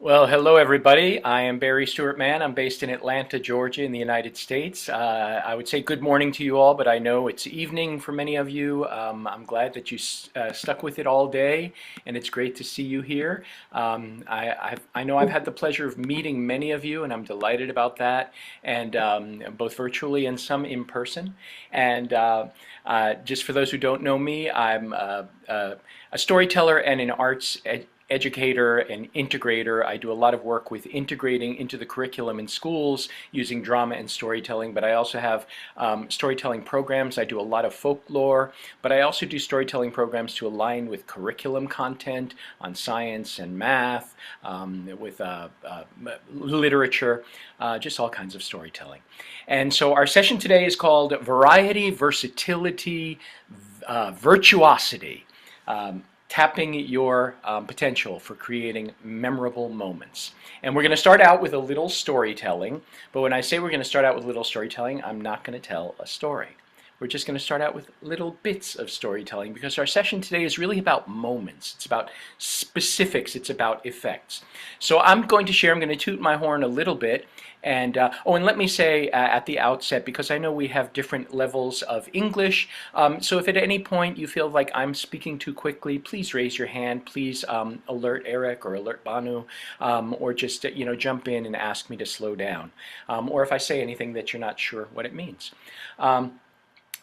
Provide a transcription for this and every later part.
Well, hello everybody. I am Barry Stewart Mann. I'm based in Atlanta, Georgia, in the United States. I would say good morning to you all, but I know it's evening for many of you. I'm glad that you stuck with it all day, and it's great to see you here. I know I've had the pleasure of meeting many of you, and I'm delighted about that, and both virtually and some in person. And just for those who don't know me, I'm a storyteller and an arts educator and integrator. I do a lot of work with integrating into the curriculum in schools using drama and storytelling, but I also have storytelling programs. I do a lot of folklore, but I also do storytelling programs to align with curriculum content on science and math, with literature, just all kinds of storytelling. And so our session today is called Variety, Versatility, Virtuosity. Tapping your potential for creating memorable moments. And we're going to start out with a little storytelling, but when I say we're going to start out with a little storytelling, I'm not going to tell a story. We're just going to start out with little bits of storytelling because our session today is really about moments. It's about specifics. It's about effects. So I'm going to toot my horn a little bit. And and let me say at the outset, because I know we have different levels of English, so if at any point you feel like I'm speaking too quickly, please raise your hand. Please alert Eric or alert Banu, or just jump in and ask me to slow down, or if I say anything that you're not sure what it means.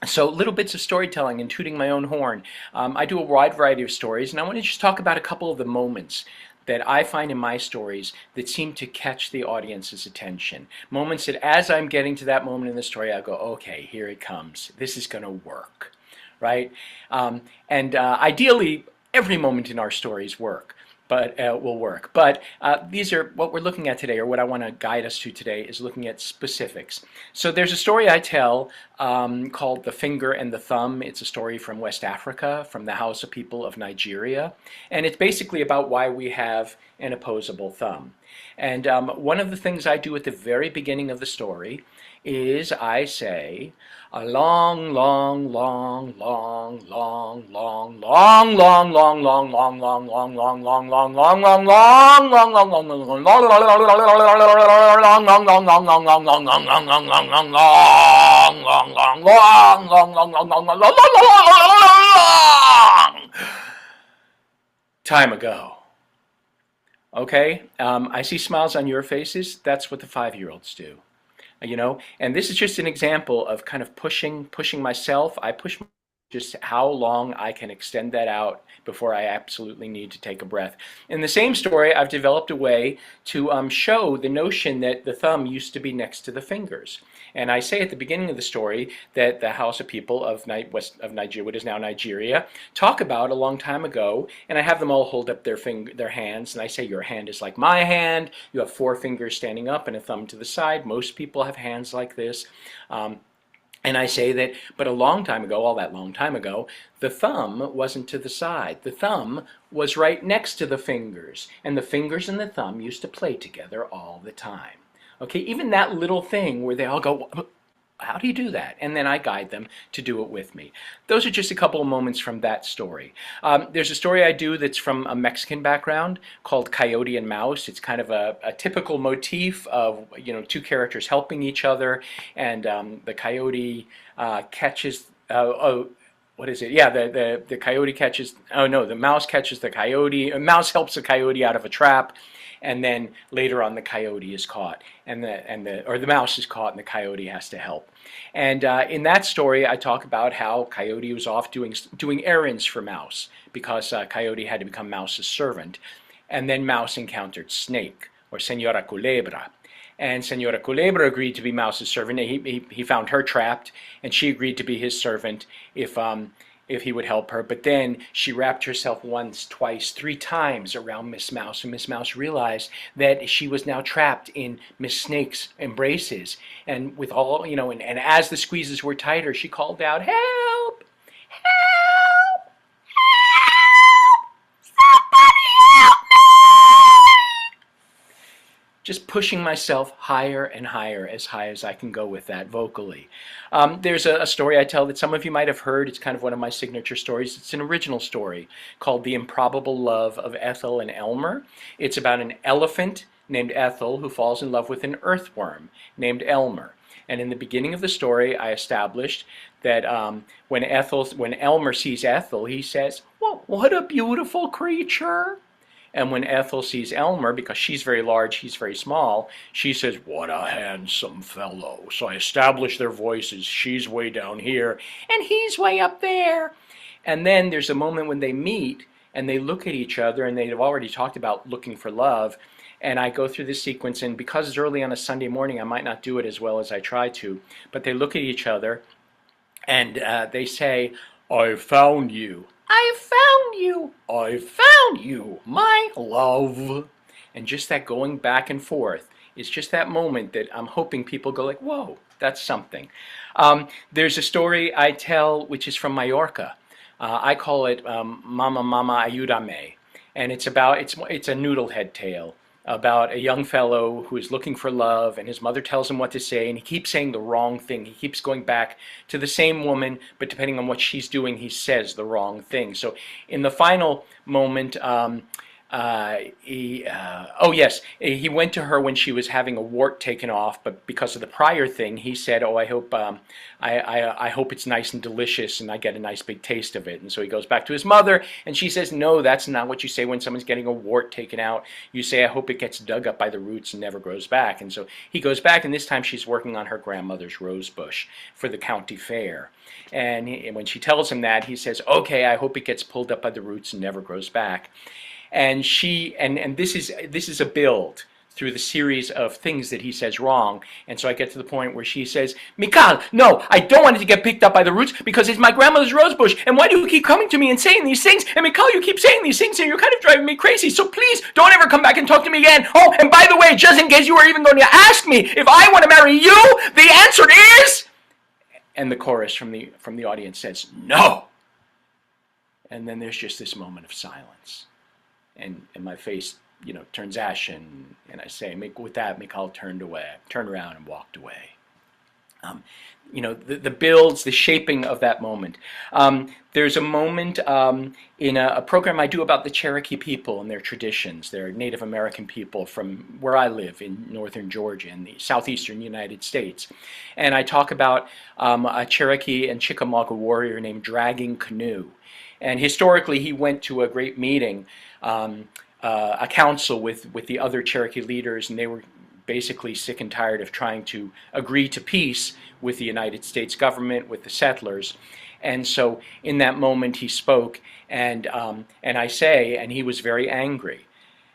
So little bits of storytelling and tooting my own horn. I do a wide variety of stories, and I want to just talk about a couple of the moments that I find in my stories that seem to catch the audience's attention. Moments that as I'm getting to that moment in the story, I go, okay, here it comes. This is going to work, right? Ideally, every moment in our stories will work. But these are what we're looking at today, or what I want to guide us to today is looking at specifics. So there's a story I tell called The Finger and the Thumb. It's a story from West Africa, from the Hausa people of Nigeria. And it's basically about why we have an opposable thumb. And one of the things I do at the very beginning of the story is I say, a long, long, long, long, long, long, long, long, long, long, long, long, long, long, long, long, long, long, long, long time ago. Okay, I see smiles on your faces. That's what the 5-year-olds do. And this is just an example of kind of pushing myself. I push just how long I can extend that out before I absolutely need to take a breath. In the same story, I've developed a way to show the notion that the thumb used to be next to the fingers. And I say at the beginning of the story that the Hausa people of west of Nigeria, what is now Nigeria, talk about a long time ago, and I have them all hold up their hands, and I say, your hand is like my hand. You have 4 fingers standing up and a thumb to the side. Most people have hands like this. And I say that, but a long time ago, all that long time ago, the thumb wasn't to the side. The thumb was right next to the fingers, and the fingers and the thumb used to play together all the time. Okay, even that little thing where they all go, how do you do that? And then I guide them to do it with me. Those are just a couple of moments from that story. There's a story I do that's from a Mexican background called Coyote and Mouse. It's kind of a typical motif of 2 characters helping each other, and the coyote catches. What is it? Yeah, the coyote catches. Oh no, the mouse catches the coyote. A mouse helps the coyote out of a trap. And then later on, the coyote is caught, or the mouse is caught, and the coyote has to help. And in that story, I talk about how Coyote was off doing errands for Mouse because Coyote had to become Mouse's servant, and then Mouse encountered Snake, or Señora Culebra. And Señora Culebra agreed to be Mouse's servant. He found her trapped, and she agreed to be his servant if he would help her. But then she wrapped herself once, twice, 3 times around Miss Mouse, and Miss Mouse realized that she was now trapped in Miss Snake's embraces. And with all, and as the squeezes were tighter, she called out, "Help! Help! Help! Somebody help me!" Just pushing myself higher and higher, as high as I can go with that vocally. There's a story I tell that some of you might have heard. It's kind of one of my signature stories. It's an original story called The Improbable Love of Ethel and Elmer. It's about an elephant named Ethel who falls in love with an earthworm named Elmer. And in the beginning of the story, I established that when Elmer sees Ethel, he says, "Well, what a beautiful creature." And when Ethel sees Elmer, because she's very large, he's very small, she says, "What a handsome fellow." So I established their voices. She's way down here, and he's way up there. And then there's a moment when they meet, and they look at each other, and they've already talked about looking for love. And I go through this sequence, and because it's early on a Sunday morning, I might not do it as well as I try to. But they look at each other, and they say, "I found you. I found you. I found you, my love." And just that going back and forth is just that moment that I'm hoping people go like, "Whoa, that's something." There's a story I tell which is from Mallorca. I call it Mama Mama Ayúdame, and it's a noodlehead tale about a young fellow who is looking for love, and his mother tells him what to say, and he keeps saying the wrong thing. He keeps going back to the same woman, but depending on what she's doing, he says the wrong thing. So in the final moment, oh yes, he went to her when she was having a wart taken off, but because of the prior thing, he said, "Oh, I hope it's nice and delicious, and I get a nice big taste of it." And so he goes back to his mother, and she says, "No, that's not what you say when someone's getting a wart taken out. You say, 'I hope it gets dug up by the roots and never grows back.'" And so he goes back, and this time she's working on her grandmother's rose bush for the county fair. And when she tells him that, he says, "Okay, I hope it gets pulled up by the roots and never grows back." And this is a build through the series of things that he says wrong. And so I get to the point where she says, "Mikal, no, I don't want it to get picked up by the roots because it's my grandmother's rose bush. And why do you keep coming to me and saying these things? And Mikal, you keep saying these things and you're kind of driving me crazy. So please don't ever come back and talk to me again. Oh, and by the way, just in case you were even going to ask me if I want to marry you, the answer is..." And the chorus from the audience says, "No." And then there's just this moment of silence. And my face, turns ashen, and I say, with that, Mikhail turned around and walked away. The builds, the shaping of that moment. There's a moment in a program I do about the Cherokee people and their traditions. They're Native American people from where I live in northern Georgia in the southeastern United States. And I talk about a Cherokee and Chickamauga warrior named Dragging Canoe. And historically, he went to a great meeting, a council with the other Cherokee leaders, and they were basically sick and tired of trying to agree to peace with the United States government, with the settlers. And so in that moment he spoke, and I say, and he was very angry.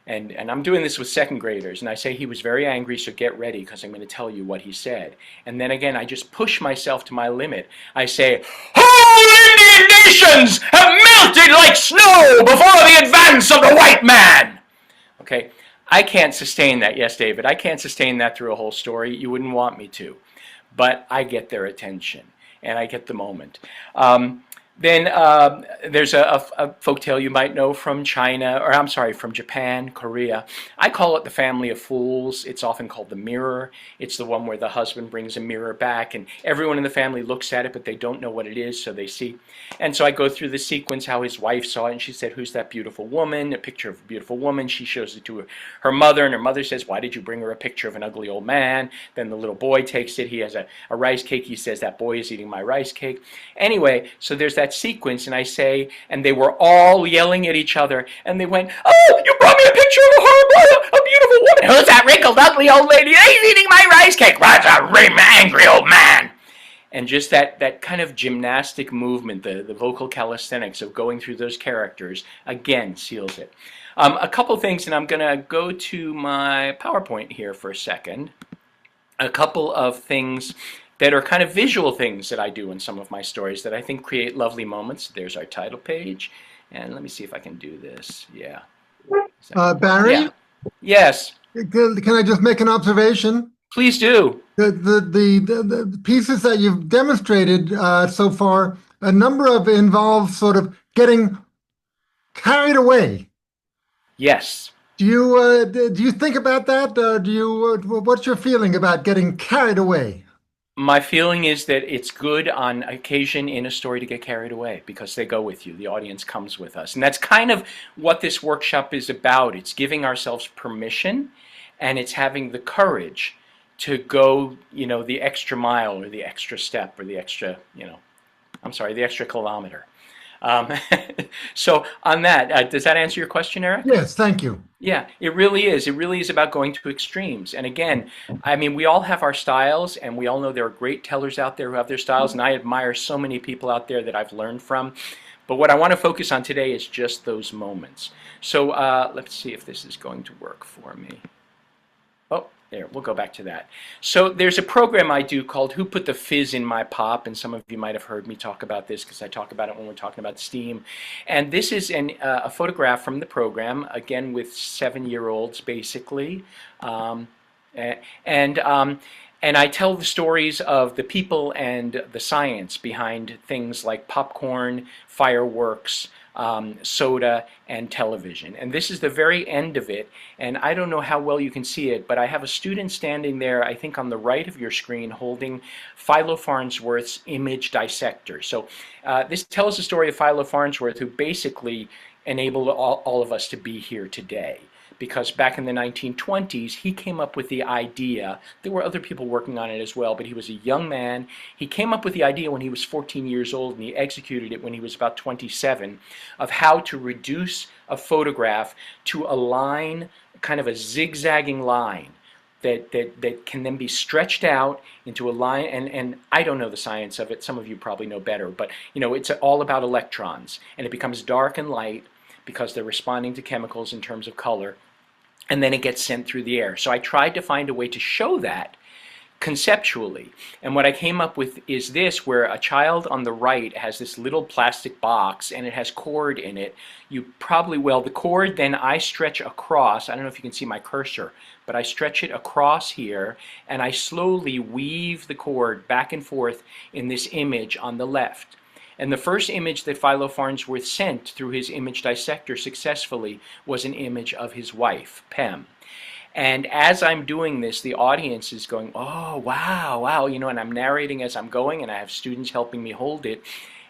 And I'm doing this with second graders, and I say he was very angry, so get ready, because I'm going to tell you what he said. And then again, I just push myself to my limit. I say, "Whole Indian nations have melted like snow before the advance of the white man." Okay, I can't sustain that. Yes, David, I can't sustain that through a whole story. You wouldn't want me to. But I get their attention, and I get the moment. Then there's a folktale you might know from China, or I'm sorry, from Japan, Korea. I call it the family of fools. It's often called the mirror. It's the one where the husband brings a mirror back, and everyone in the family looks at it, but they don't know what it is, so they see. And so I go through the sequence how his wife saw it, and she said, "Who's that beautiful woman?" A picture of a beautiful woman. She shows it to her mother, and her mother says, "Why did you bring her a picture of an ugly old man?" Then the little boy takes it. He has a rice cake. He says, "That boy is eating my rice cake." Anyway, so there's that sequence, and I say, and they were all yelling at each other, and they went, "Oh, you brought me a picture of a beautiful woman. Who's that wrinkled, ugly old lady? He's eating my rice cake. That's a angry old man." And just that kind of gymnastic movement, the vocal calisthenics of going through those characters, again, seals it. A couple things, and I'm going to go to my PowerPoint here for a second. A couple of things that are kind of visual things that I do in some of my stories that I think create lovely moments. There's our title page. And let me see if I can do this. Yeah. Barry? Yeah. Yes. Can I just make an observation? Please do. The pieces that you've demonstrated so far, a number of involve sort of getting carried away. Yes. Do you think about that? What's your feeling about getting carried away? My feeling is that it's good on occasion in a story to get carried away because they go with you. The audience comes with us. And that's kind of what this workshop is about. It's giving ourselves permission and it's having the courage to go, the extra mile or the extra step or the extra, the extra kilometer. Um, so on that, does that answer your question, Eric? Yes, thank you. Yeah, it really is. It really is about going to extremes. And again, I mean, we all have our styles, and we all know there are great tellers out there who have their styles, and I admire so many people out there that I've learned from. But what I want to focus on today is just those moments. So let's see if this is going to work for me. Oh, there, we'll go back to that. So there's a program I do called Who Put the Fizz in My Pop, and some of you might have heard me talk about this because I talk about it when we're talking about STEAM. And this is a photograph from the program, again with 7-year-olds basically. Um, and and I tell the stories of the people and the science behind things like popcorn, fireworks, soda, and television. And this is the very end of it. And I don't know how well you can see it, but I have a student standing there, I think on the right of your screen, holding Philo Farnsworth's image dissector. So this tells the story of Philo Farnsworth, who basically enabled all of us to be here today. Because back in the 1920s, he came up with the idea. There were other people working on it as well, but he was a young man. He came up with the idea when he was 14 years old, and he executed it when he was about 27, of how to reduce a photograph to a line, kind of a zigzagging line, that can then be stretched out into a line, and I don't know the science of it, some of you probably know better, but it's all about electrons, and it becomes dark and light because they're responding to chemicals in terms of color, and then it gets sent through the air. So I tried to find a way to show that conceptually. And what I came up with is this, where a child on the right has this little plastic box and it has cord in it. You probably, well, the cord then I stretch across. I don't know if you can see my cursor, but I stretch it across here and I slowly weave the cord back and forth in this image on the left. And the first image that Philo Farnsworth sent through his image dissector successfully was an image of his wife, Pem. And as I'm doing this, the audience is going, oh, wow, wow, and I'm narrating as I'm going, and I have students helping me hold it.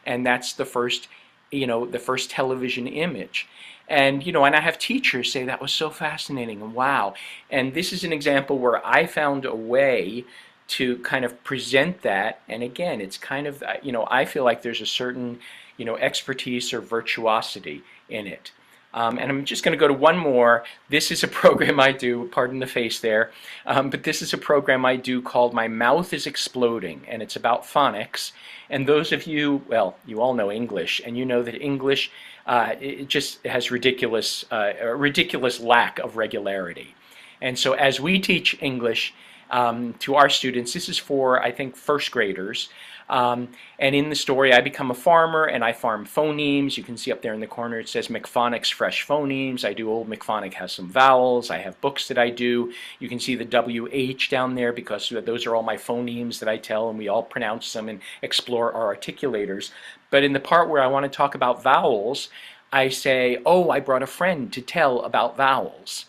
And that's the first, the first television image. And, and I have teachers say that was so fascinating, and wow. And this is an example where I found a way to kind of present that, and again, it's kind of, I feel like there's a certain, expertise or virtuosity in it. And I'm just going to go to one more. This is a program I do, pardon the face there, but this is a program I do called My Mouth is Exploding, and it's about phonics. And those of you, well, you all know English, and you know that English, it just has a ridiculous lack of regularity. And so as we teach English, to our students. This is for, I think, first graders. And in the story, I become a farmer and I farm phonemes. You can see up there in the corner it says McPhonic's Fresh Phonemes. I do Old McPhonic has some vowels. I have books that I do. You can see the WH down there because those are all my phonemes that I tell, and we all pronounce them and explore our articulators. But in the part where I want to talk about vowels, I say, oh, I brought a friend to tell about vowels.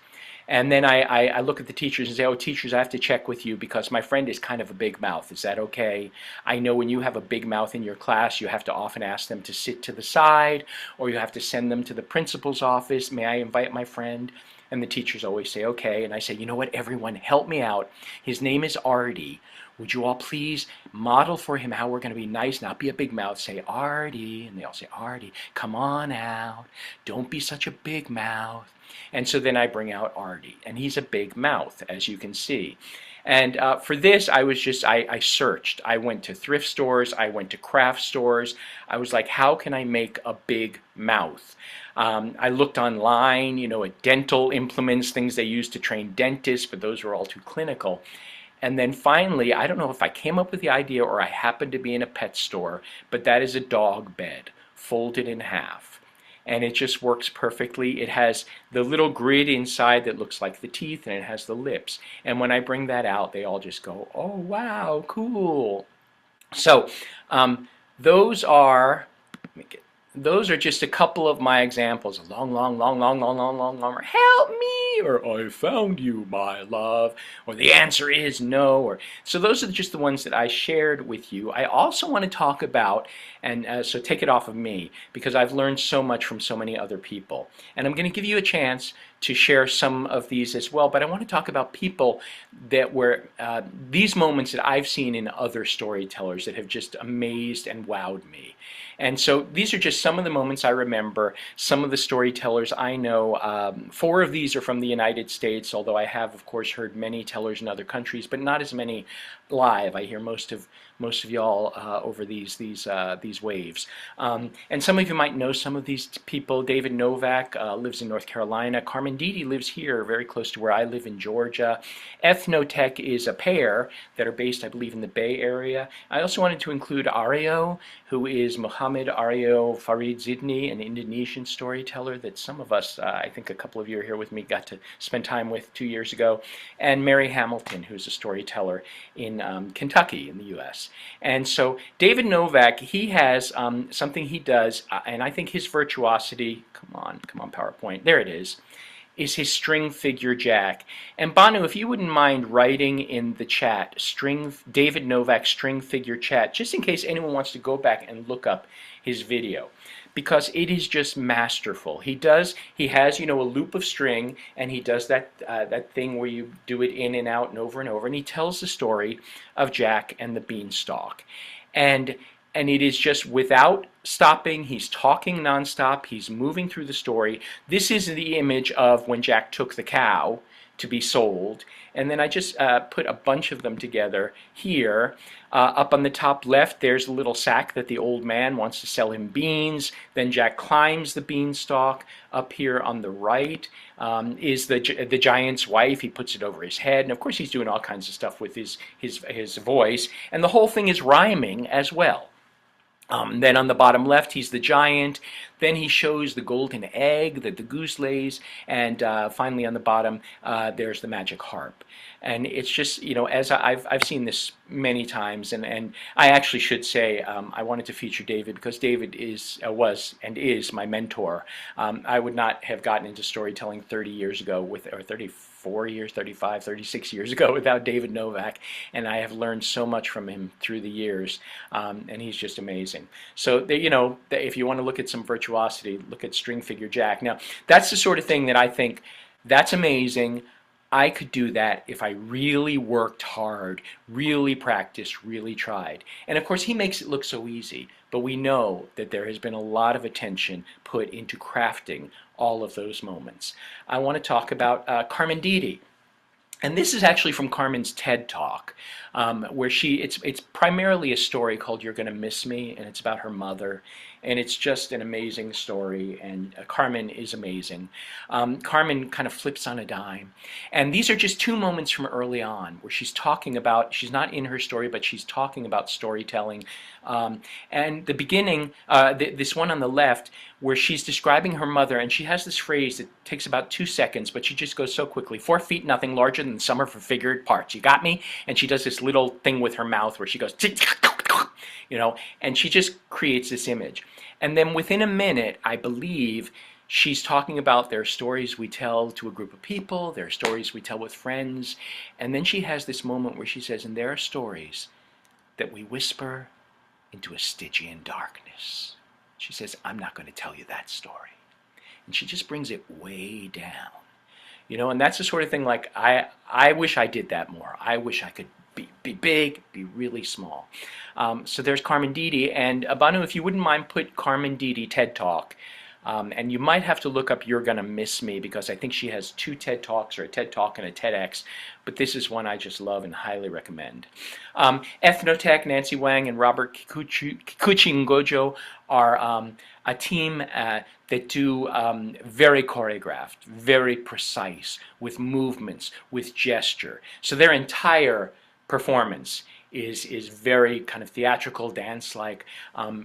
And then I look at the teachers and say, oh, teachers, I have to check with you because my friend is kind of a big mouth. Is that okay? I know when you have a big mouth in your class, you have to often ask them to sit to the side, or you have to send them to the principal's office. May I invite my friend? And the teachers always say, okay. And I say, you know what, everyone, help me out. His name is Artie. Would you all please model for him how we're going to be nice, not be a big mouth. Say, Artie. And they all say, Artie, come on out. Don't be such a big mouth. And so then I bring out Artie, and he's a big mouth, as you can see. And for this, I searched. I went to thrift stores. I went to craft stores. I was like, how can I make a big mouth? I looked online, at dental implements, things they use to train dentists, but those were all too clinical. And then finally, I don't know if I came up with the idea or I happened to be in a pet store, but that is a dog bed, folded in half. And it just works perfectly. It has the little grid inside that looks like the teeth, and it has the lips. And when I bring that out, they all just go, oh, wow, cool. So those are, let me get those are just a couple of my examples. A long, long, long, long, long, long, long, long, help me, or I found you, my love, or the answer is no, or so those are just the ones that I shared with you. I also want to talk about, and so take it off of me, because I've learned so much from so many other people. And I'm going to give you a chance to share some of these as well, but I want to talk about people that were, these moments that I've seen in other storytellers that have just amazed and wowed me. And so these are just some of the moments I remember, some of the storytellers I know. Four of these are from the United States, although I have, of course, heard many tellers in other countries, but not as many live. I hear most of y'all over these waves. And some of you might know some of these people. David Novak lives in North Carolina. Carmen Didi lives here, very close to where I live in Georgia. Ethnotech is a pair that are based, I believe, in the Bay Area. I also wanted to include Aryo, who is Muhammad Aryo Farid Zidni, an Indonesian storyteller that some of us, I think a couple of you are here with me, got to spend time with 2 years ago, and Mary Hamilton, who's a storyteller in Kentucky in the U.S. And so David Novak, he has something he does, and I think his virtuosity, come on PowerPoint, there it is his string figure jack. And Banu, if you wouldn't mind writing in the chat, David Novak string figure chat, just in case anyone wants to go back and look up his video, because it is just masterful. He has, a loop of string, and he does that thing where you do it in and out and over, and he tells the story of Jack and the Beanstalk. And it is just without stopping. He's talking nonstop. He's moving through the story. This is the image of when Jack took the cow to be sold. And then I just put a bunch of them together here. Up on the top left, there's a little sack that the old man wants to sell him beans. Then Jack climbs the beanstalk. Up here on the right is the giant's wife. He puts it over his head. And of course, he's doing all kinds of stuff with his voice. And the whole thing is rhyming as well. Then on the bottom left, he's the giant. Then he shows the golden egg that the goose lays. And finally on the bottom, there's the magic harp. And it's just, as I've seen this many times, and I actually should say I wanted to feature David because David was and is my mentor. I would not have gotten into storytelling 30 years ago or 34 years, 35, 36 years ago without David Novak, and I have learned so much from him through the years, and he's just amazing. So, if you want to look at some virtuosity, look at String Figure Jack. Now, that's the sort of thing that I think, that's amazing. I could do that if I really worked hard, really practiced, really tried. And of course, he makes it look so easy, but we know that there has been a lot of attention put into crafting all of those moments. I want to talk about Carmen Didi. And this is actually from Carmen's TED Talk, where it's primarily a story called You're Gonna Miss Me, and it's about her mother. And it's just an amazing story, and Carmen is amazing. Carmen kind of flips on a dime. And these are just two moments from early on where she's talking about, she's not in her story, but she's talking about storytelling. And the beginning, this one on the left, where she's describing her mother, and she has this phrase that takes about 2 seconds, but she just goes so quickly. 4 feet, nothing larger than the sum of her figured parts. You got me? And she does this little thing with her mouth where she goes, and she just creates this image. And then within a minute, I believe, she's talking about there are stories we tell to a group of people, there are stories we tell with friends, and then she has this moment where she says, and there are stories that we whisper into a Stygian darkness. She says, I'm not going to tell you that story. And she just brings it way down. And that's the sort of thing, like, I wish I did that more. I wish I could be big, be really small. So there's Carmen Didi, and Banu, if you wouldn't mind, put Carmen Didi TED Talk. And you might have to look up You're Gonna Miss Me, because I think she has 2 TED Talks, or a TED Talk and a TEDx, but this is one I just love and highly recommend. Ethnotech, Nancy Wang and Robert Kikuchi Ngojo are a team that do very choreographed, very precise, with movements, with gesture. So their entire performance is very kind of theatrical, dance-like,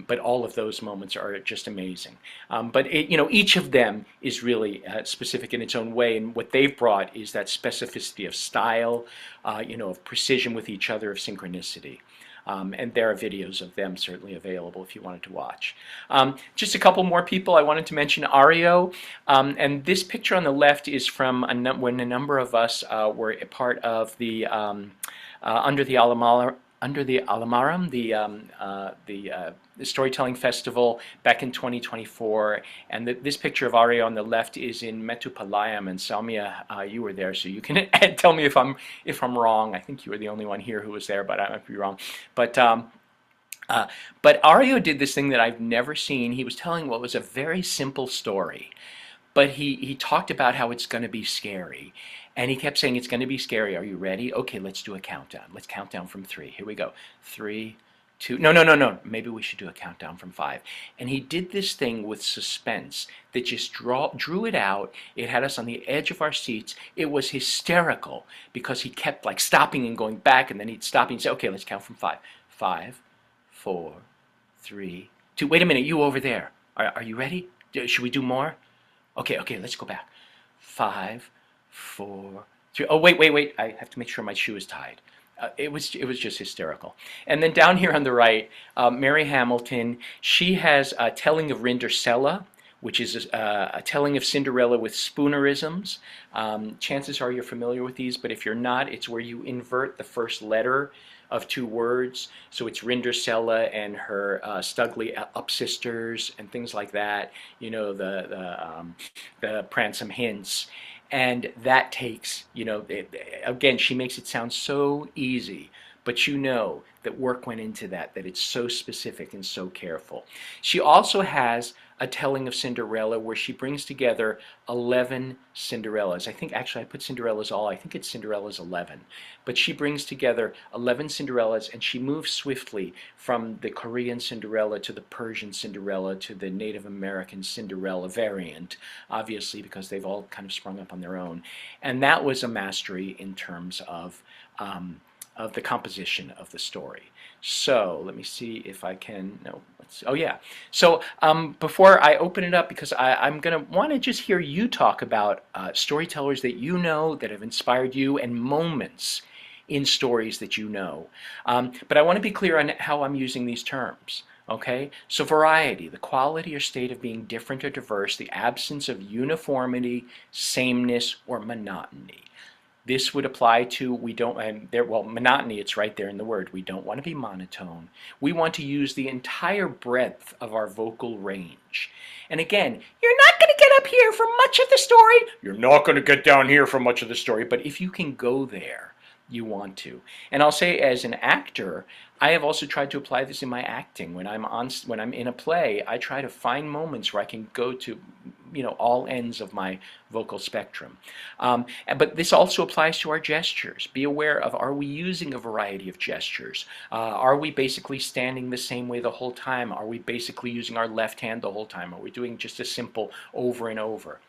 but all of those moments are just amazing. But each of them is really specific in its own way, and what they've brought is that specificity of style, of precision with each other, of synchronicity. And there are videos of them certainly available if you wanted to watch. Just a couple more people I wanted to mention. Ario, and this picture on the left is from when a number of us were a part of the under the Alamaram, the storytelling festival back in 2024. And this picture of Ario on the left is in Metupalayam, and Salmia, you were there, so you can tell me if I'm wrong. I think you were the only one here who was there, but I might be wrong. But Ario did this thing that I've never seen. He was telling what was a very simple story, but he talked about how it's going to be scary. And he kept saying, it's going to be scary. Are you ready? Okay, let's do a countdown. Let's count down from 3. Here we go. 3, 2, no. Maybe we should do a countdown from 5. And he did this thing with suspense that just drew it out. It had us on the edge of our seats. It was hysterical because he kept like stopping and going back, and then he'd stop and say, okay, let's count from 5. 5, 4, 3, 2. Wait a minute, you over there. Are you ready? Should we do more? Okay, let's go back. 5, 4, 3. Oh, wait. I have to make sure my shoe is tied. It was just hysterical. And then down here on the right, Mary Hamilton, she has a telling of Rindersella, which is a telling of Cinderella with spoonerisms. Chances are you're familiar with these, but if you're not, it's where you invert the first letter of 2 words. So it's Rindersella and her Stugly upsisters and things like that. You know, the Pransome Hints. And that takes, again, she makes it sound so easy, but you know that work went into that it's so specific and so careful. She also has a telling of Cinderella where she brings together 11 Cinderellas. I think actually I put Cinderellas all, I think it's Cinderella's 11. But she brings together 11 Cinderellas, and she moves swiftly from the Korean Cinderella to the Persian Cinderella to the Native American Cinderella variant, obviously because they've all kind of sprung up on their own. And that was a mastery in terms of the composition of the story. So let me see if I can, oh yeah. So before I open it up, because I'm going to want to just hear you talk about storytellers that you know that have inspired you and moments in stories that you know. But I want to be clear on how I'm using these terms. Okay, so variety, the quality or state of being different or diverse, the absence of uniformity, sameness, or monotony. This would apply to, monotony, it's right there in the word. We don't want to be monotone. We want to use the entire breadth of our vocal range. And again, you're not going to get up here for much of the story. You're not going to get down here for much of the story. But if you can go there, you want to. And I'll say, as an actor, I have also tried to apply this in my acting. When I'm in a play, I try to find moments where I can go to, all ends of my vocal spectrum. But this also applies to our gestures. Be aware of, are we using a variety of gestures? Are we basically standing the same way the whole time? Are we basically using our left hand the whole time? Are we doing just a simple over and over?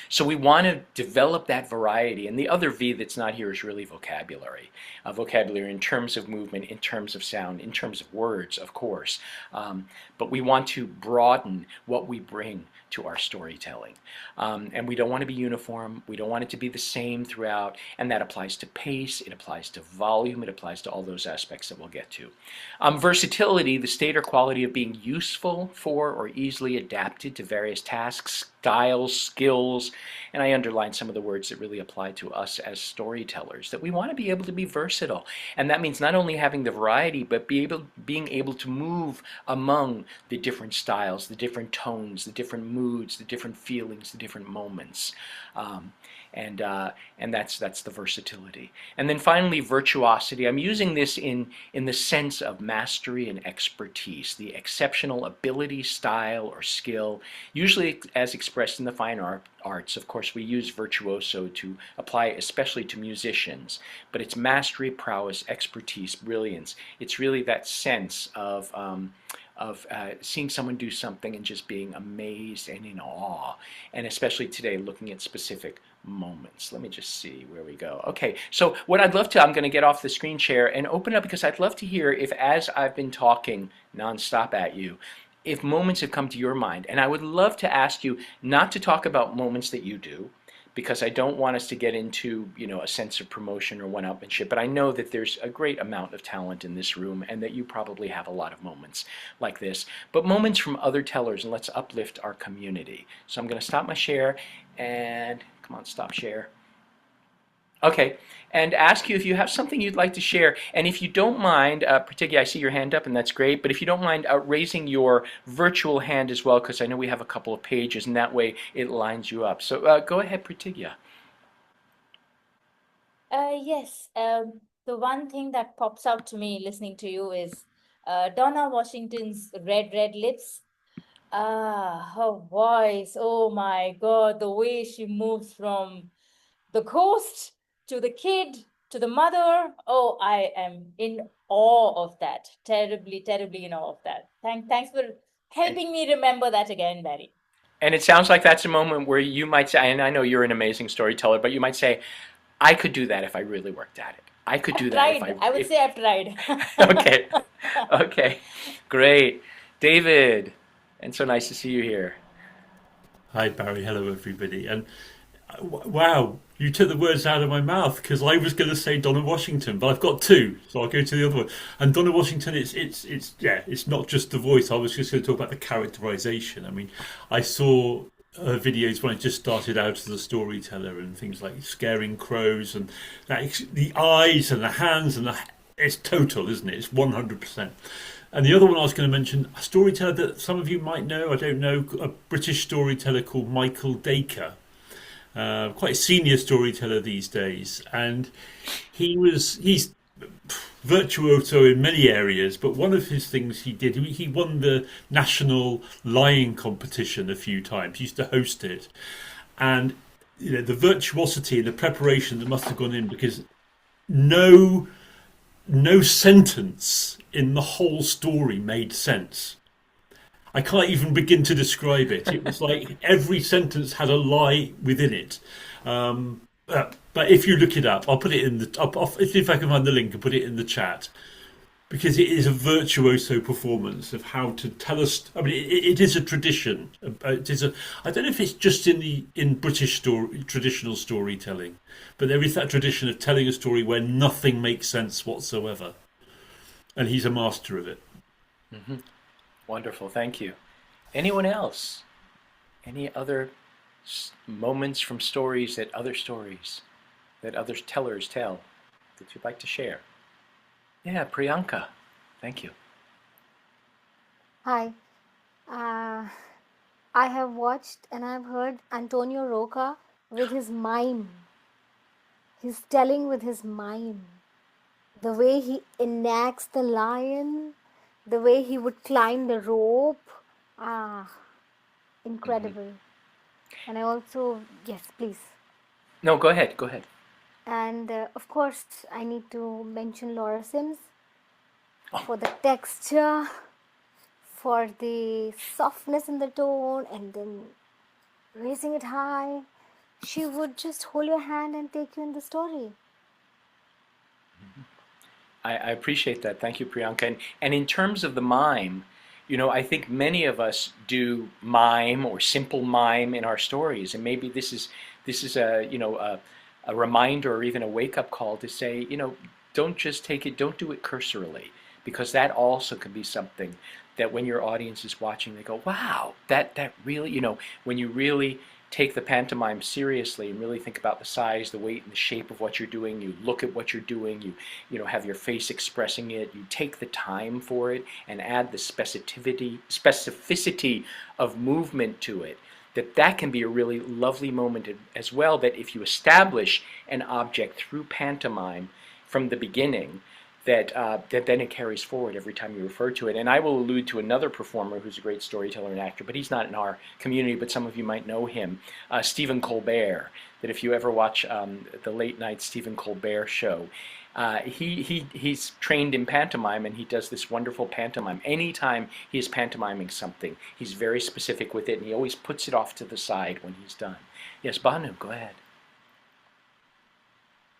So we want to develop that variety, and the other V that's not here is really vocabulary. Vocabulary in terms of movement, in terms of sound, in terms of words, of course. But we want to broaden what we bring to our storytelling. And we don't want to be uniform. We don't want it to be the same throughout, and that applies to pace, it applies to volume, it applies to all those aspects that we'll get to. Versatility, the state or quality of being useful for or easily adapted to various tasks, styles, skills, and I underlined some of the words that really apply to us as storytellers, that we want to be able to be versatile. And that means not only having the variety, but being able to move among the different styles, the different tones, the different moods, the different feelings, the different moments. And that's the versatility. And then finally, virtuosity. I'm using this in the sense of mastery and expertise, the exceptional ability, style, or skill, usually as expressed in the fine arts. Of course, we use virtuoso to apply especially to musicians, but it's mastery, prowess, expertise, brilliance. It's really that sense of seeing someone do something and just being amazed and in awe, and especially today looking at specific moments. Let me just see where we go. Okay, so what I'd love to, I'm going to get off the screen share and open up, because I'd love to hear if, as I've been talking nonstop at you, if moments have come to your mind. And I would love to ask you not to talk about moments that you do, because I don't want us to get into, a sense of promotion or one-upmanship. But I know that there's a great amount of talent in this room, and that you probably have a lot of moments like this. But moments from other tellers, and let's uplift our community. So I'm going to stop my share, and come on, stop share. Okay, and ask you if you have something you'd like to share. And if you don't mind, particularly, I see your hand up, and that's great, but if you don't mind raising your virtual hand as well, because I know we have a couple of pages, and that way it lines you up. So go ahead, Pratigya. Yes, the one thing that pops out to me listening to you is Donna Washington's Red, Red Lips. Ah, her voice. Oh my God, the way she moves from the ghost to the kid to the mother. Oh, I am in awe of that. Terribly, terribly in awe of that. Thanks for And, helping me remember that again, Barry. and it sounds like that's a moment where you might say, and I know you're an amazing storyteller, but you might say, I could do that if I really worked at it. I could I've do that tried. I would if say I've tried. okay. Okay. Great. David, and so nice to see you here. Hi, Barry. Hello, everybody. And wow, you took the words out of my mouth because I was going to say Donna Washington, but I've got two, so I'll go to the other one. And Donna Washington, it's yeah, it's not just the voice. I was just going to talk about the characterization. I mean, I saw her videos when I just started out as a storyteller, and things like scaring crows, and the eyes and the hands and it's total, isn't it? It's 100%. And the other one I was going to mention, a storyteller that some of you might know, I don't know, a British storyteller called Michael Dacre, quite a senior storyteller these days, and he's virtuoso in many areas. But one of his things he did, he won the national lying competition a few times. He used to host it, and the virtuosity and the preparation that must have gone in because no no sentence in the whole story made sense. I can't even begin to describe it. It was like every sentence had a lie within it. But if you look it up, I'll put it in the. I'll see if I can find the link and put it in the chat because it is a virtuoso performance of how to tell us. I mean, it is a tradition. It is a. I don't know if it's just in British traditional storytelling, but there is that tradition of telling a story where nothing makes sense whatsoever, and he's a master of it. Mm-hmm. Wonderful. Thank you. Anyone else? Any other moments from stories that other tellers tell that you'd like to share? Yeah, Priyanka. Thank you. Hi. Uh, I have watched and I've heard Antonio Roca with his mime. He's telling with his mime. The way he enacts the lion, the way he would climb the rope. Ah, Hmm. incredible. And I also, yes, please. No, go ahead. Go ahead. And of course, I need to mention Laura Sims Oh, for the texture, for the softness in the tone, and then raising it high. She would just hold your hand and take you in the story. I appreciate that. Thank you, Priyanka. And in terms of the mime, I think many of us do mime or simple mime in our stories, and maybe this is a reminder or even a wake up call to say, don't just take it, don't do it cursorily, because that also can be something that when your audience is watching, they go, wow, that really, when you really take the pantomime seriously and really think about the size, the weight, and the shape of what you're doing. You look at what you're doing. You have your face expressing it. You take the time for it and add the specificity of movement to it. That can be a really lovely moment as well. That if you establish an object through pantomime from the beginning, that then it carries forward every time you refer to it. And I will allude to another performer who's a great storyteller and actor, but he's not in our community, but some of you might know him, Stephen Colbert. That if you ever watch the late night Stephen Colbert show, he's trained in pantomime and he does this wonderful pantomime. Anytime he is pantomiming something, he's very specific with it and he always puts it off to the side when he's done. Yes, Banu, go ahead.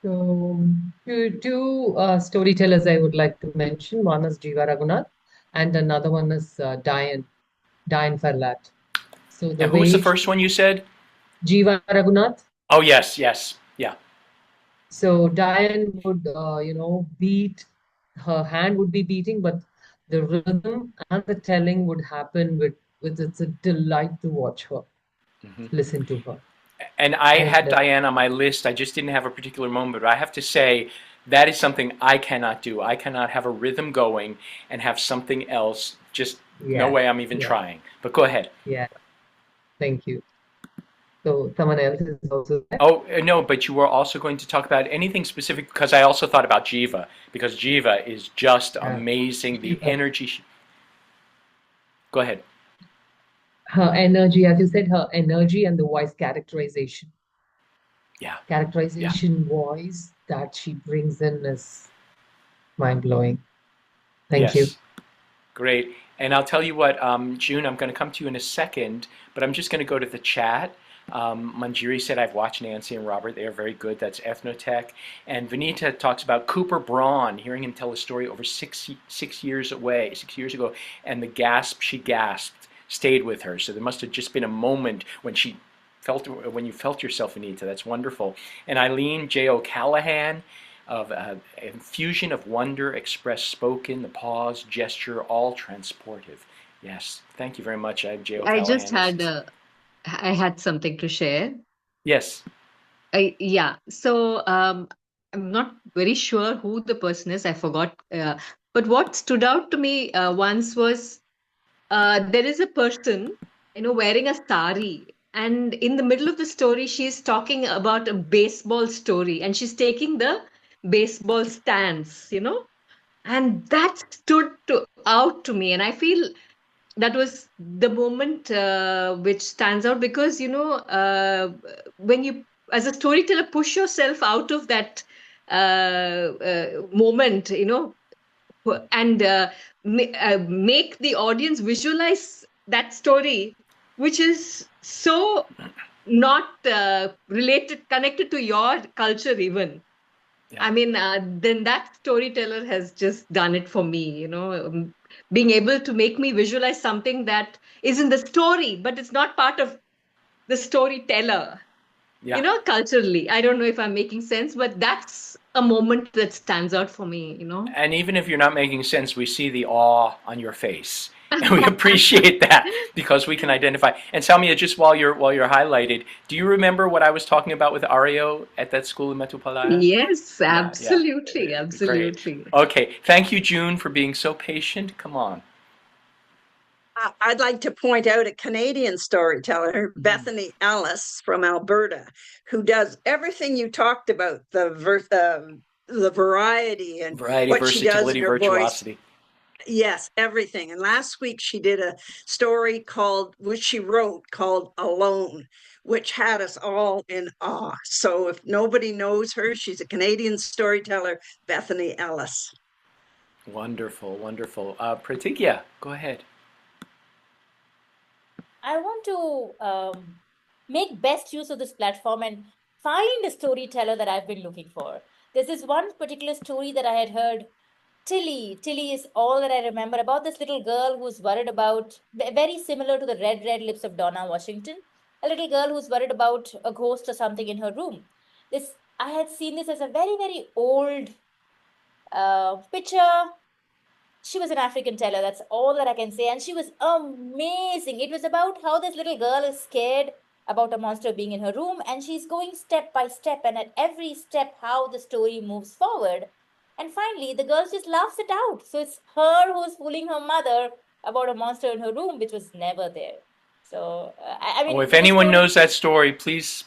So, two storytellers I would like to mention. One is Jiva Raghunath, and another one is Diane Farlat. So the And who was the way first one you said? Jiva Raghunath, Oh, yes, yes. Yeah. So Diane would, beat, her hand would be beating, but the rhythm and the telling would happen with it's a delight to watch her, listen to her. And I And had Diane on my list. I just didn't have a particular moment, but I have to say that is something I cannot do. I cannot have a rhythm going and have something else. Just no yeah, way I'm even yeah, trying. But go ahead. yeah. Thank you. So someone else is also there. Oh, no, but you were also going to talk about anything specific because I also thought about Jiva because Jiva is just Yeah. amazing. The energy. Go ahead. Her energy, as you said, her energy and the voice characterization. Yeah. Characterization voice that she brings in is mind-blowing. Thank you. Yes. Great. And I'll tell you what, June, I'm going to come to you in a second, but I'm just going to go to the chat. Manjiri said, I've watched Nancy and Robert. They are very good. That's Ethnotech. And Vanita talks about Cooper Braun, hearing him tell a story over 6 years away, 6 years ago, and the gasp she gasped stayed with her. So there must have just been a moment when you felt yourself, Anita. That's wonderful. And Eileen J. O'Callahan, of infusion of wonder expressed spoken, the pause, gesture, all transportive. Yes, thank you very much. I'm J. I just O'Callahan. had I had something to share. Yes. Yeah. So I'm not very sure who the person is. I forgot. But what stood out to me once was there is a person, wearing a sari, and in the middle of the story, she's talking about a baseball story, and she's taking the baseball stance. And that out to me, and I feel that was the moment which stands out because when you as a storyteller push yourself out of that moment, and make the audience visualize that story, which is so not connected to your culture even. Yeah. I mean, then that storyteller has just done it for me, being able to make me visualize something that is in the story, but it's not part of the storyteller, Yeah. culturally. I don't know if I'm making sense, but that's a moment that stands out for me. And even if you're not making sense, we see the awe on your face. And we appreciate that because we can identify. And Salmia, just while you're highlighted, do you remember what I was talking about with Ario at that school in Metupalaya? Yes, Yeah, yeah. absolutely, Great. absolutely. Okay. Thank you, June, for being so patient. Come on. I'd like to point out a Canadian storyteller, Bethany Ellis from Alberta, who does everything you talked about, the variety and Variety, what she does in versatility, her voice. virtuosity. Yes, everything. And last week she did a story which she wrote called Alone, which had us all in awe. So if nobody knows her, she's a Canadian storyteller, Bethany Ellis. Wonderful, wonderful. Pratigya, go ahead. I want to make best use of this platform and find a storyteller that I've been looking for. There's this one particular story that I had heard. Tilly. Tilly is all that I remember about this little girl who's worried about, very similar to the red, red lips of Donna Washington, a little girl who's worried about a ghost or something in her room. I had seen this as a very, very old picture. She was an African teller, that's all that I can say. And she was amazing. It was about how this little girl is scared about a monster being in her room, and she's going step by step, and at every step, how the story moves forward. And finally, the girl just laughs it out. So it's her who's fooling her mother about a monster in her room, which was never there. So, I mean, Oh, if the anyone story, knows that story, please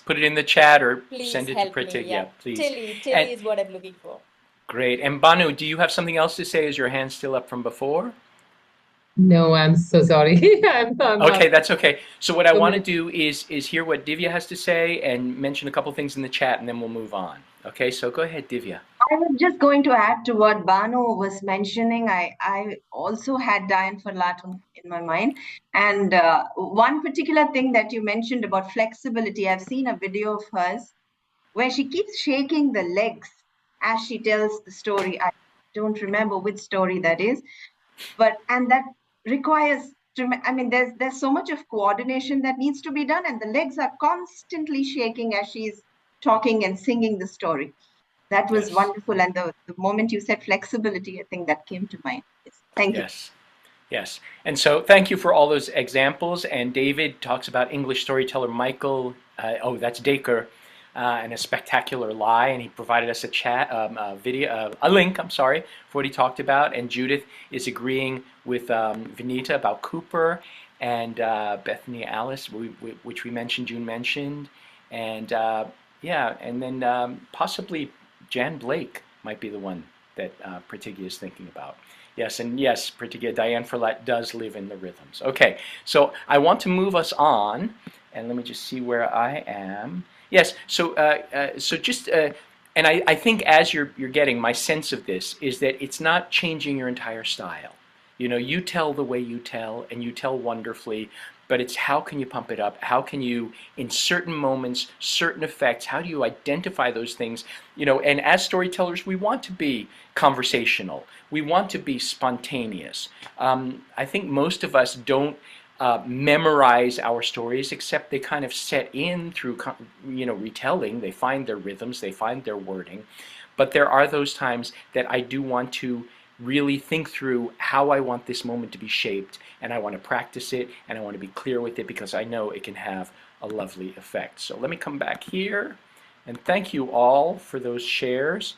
put it in the chat or please send it to help me. Pratigya, Yeah, please. Tilly And is what I'm looking for. great. And Banu, do you have something else to say? Is your hand still up from before? No, I'm so sorry. I'm Okay, that's okay. So what I so want to many. do is hear what Divya has to say and mention a couple things in the chat, and then we'll move on. Okay, so go ahead, Divya. I was just going to add to what Banu was mentioning. I also had Diane Ferlat in my mind. And one particular thing that you mentioned about flexibility, I've seen a video of hers where she keeps shaking the legs as she tells the story. I don't remember which story that is, and that requires I mean, there's so much of coordination that needs to be done, and the legs are constantly shaking as she's talking and singing the story. That was Yes. wonderful. And the moment you said flexibility, I think that came to mind. Yes. Thank you. Yes. Yes. And so thank you for all those examples. And David talks about English storyteller Michael, that's Dacre, and a spectacular lie. And he provided us a chat, a link, I'm sorry, for what he talked about. And Judith is agreeing with Vinita about Cooper and Bethany Alice, which we mentioned, June mentioned. And yeah, and then possibly Jan Blake might be the one that Pratigya is thinking about. Yes, and yes, particularly Diane Ferlet does live in the rhythms. Okay, so I want to move us on, and let me just see where I am. Yes, so and I think as you're getting, my sense of this is that it's not changing your entire style. You know, you tell the way you tell, and you tell wonderfully, but it's how can you pump it up? How can you, in certain moments, certain effects, how do you identify those things? You know, and as storytellers, we want to be conversational. We want to be spontaneous. I think most of us don't memorize our stories, except they kind of set in through, you know, retelling. They find their rhythms, they find their wording. But there are those times that I do want to really think through how I want this moment to be shaped, and I want to practice it, and I want to be clear with it because I know it can have a lovely effect. So let me come back here, and thank you all for those shares.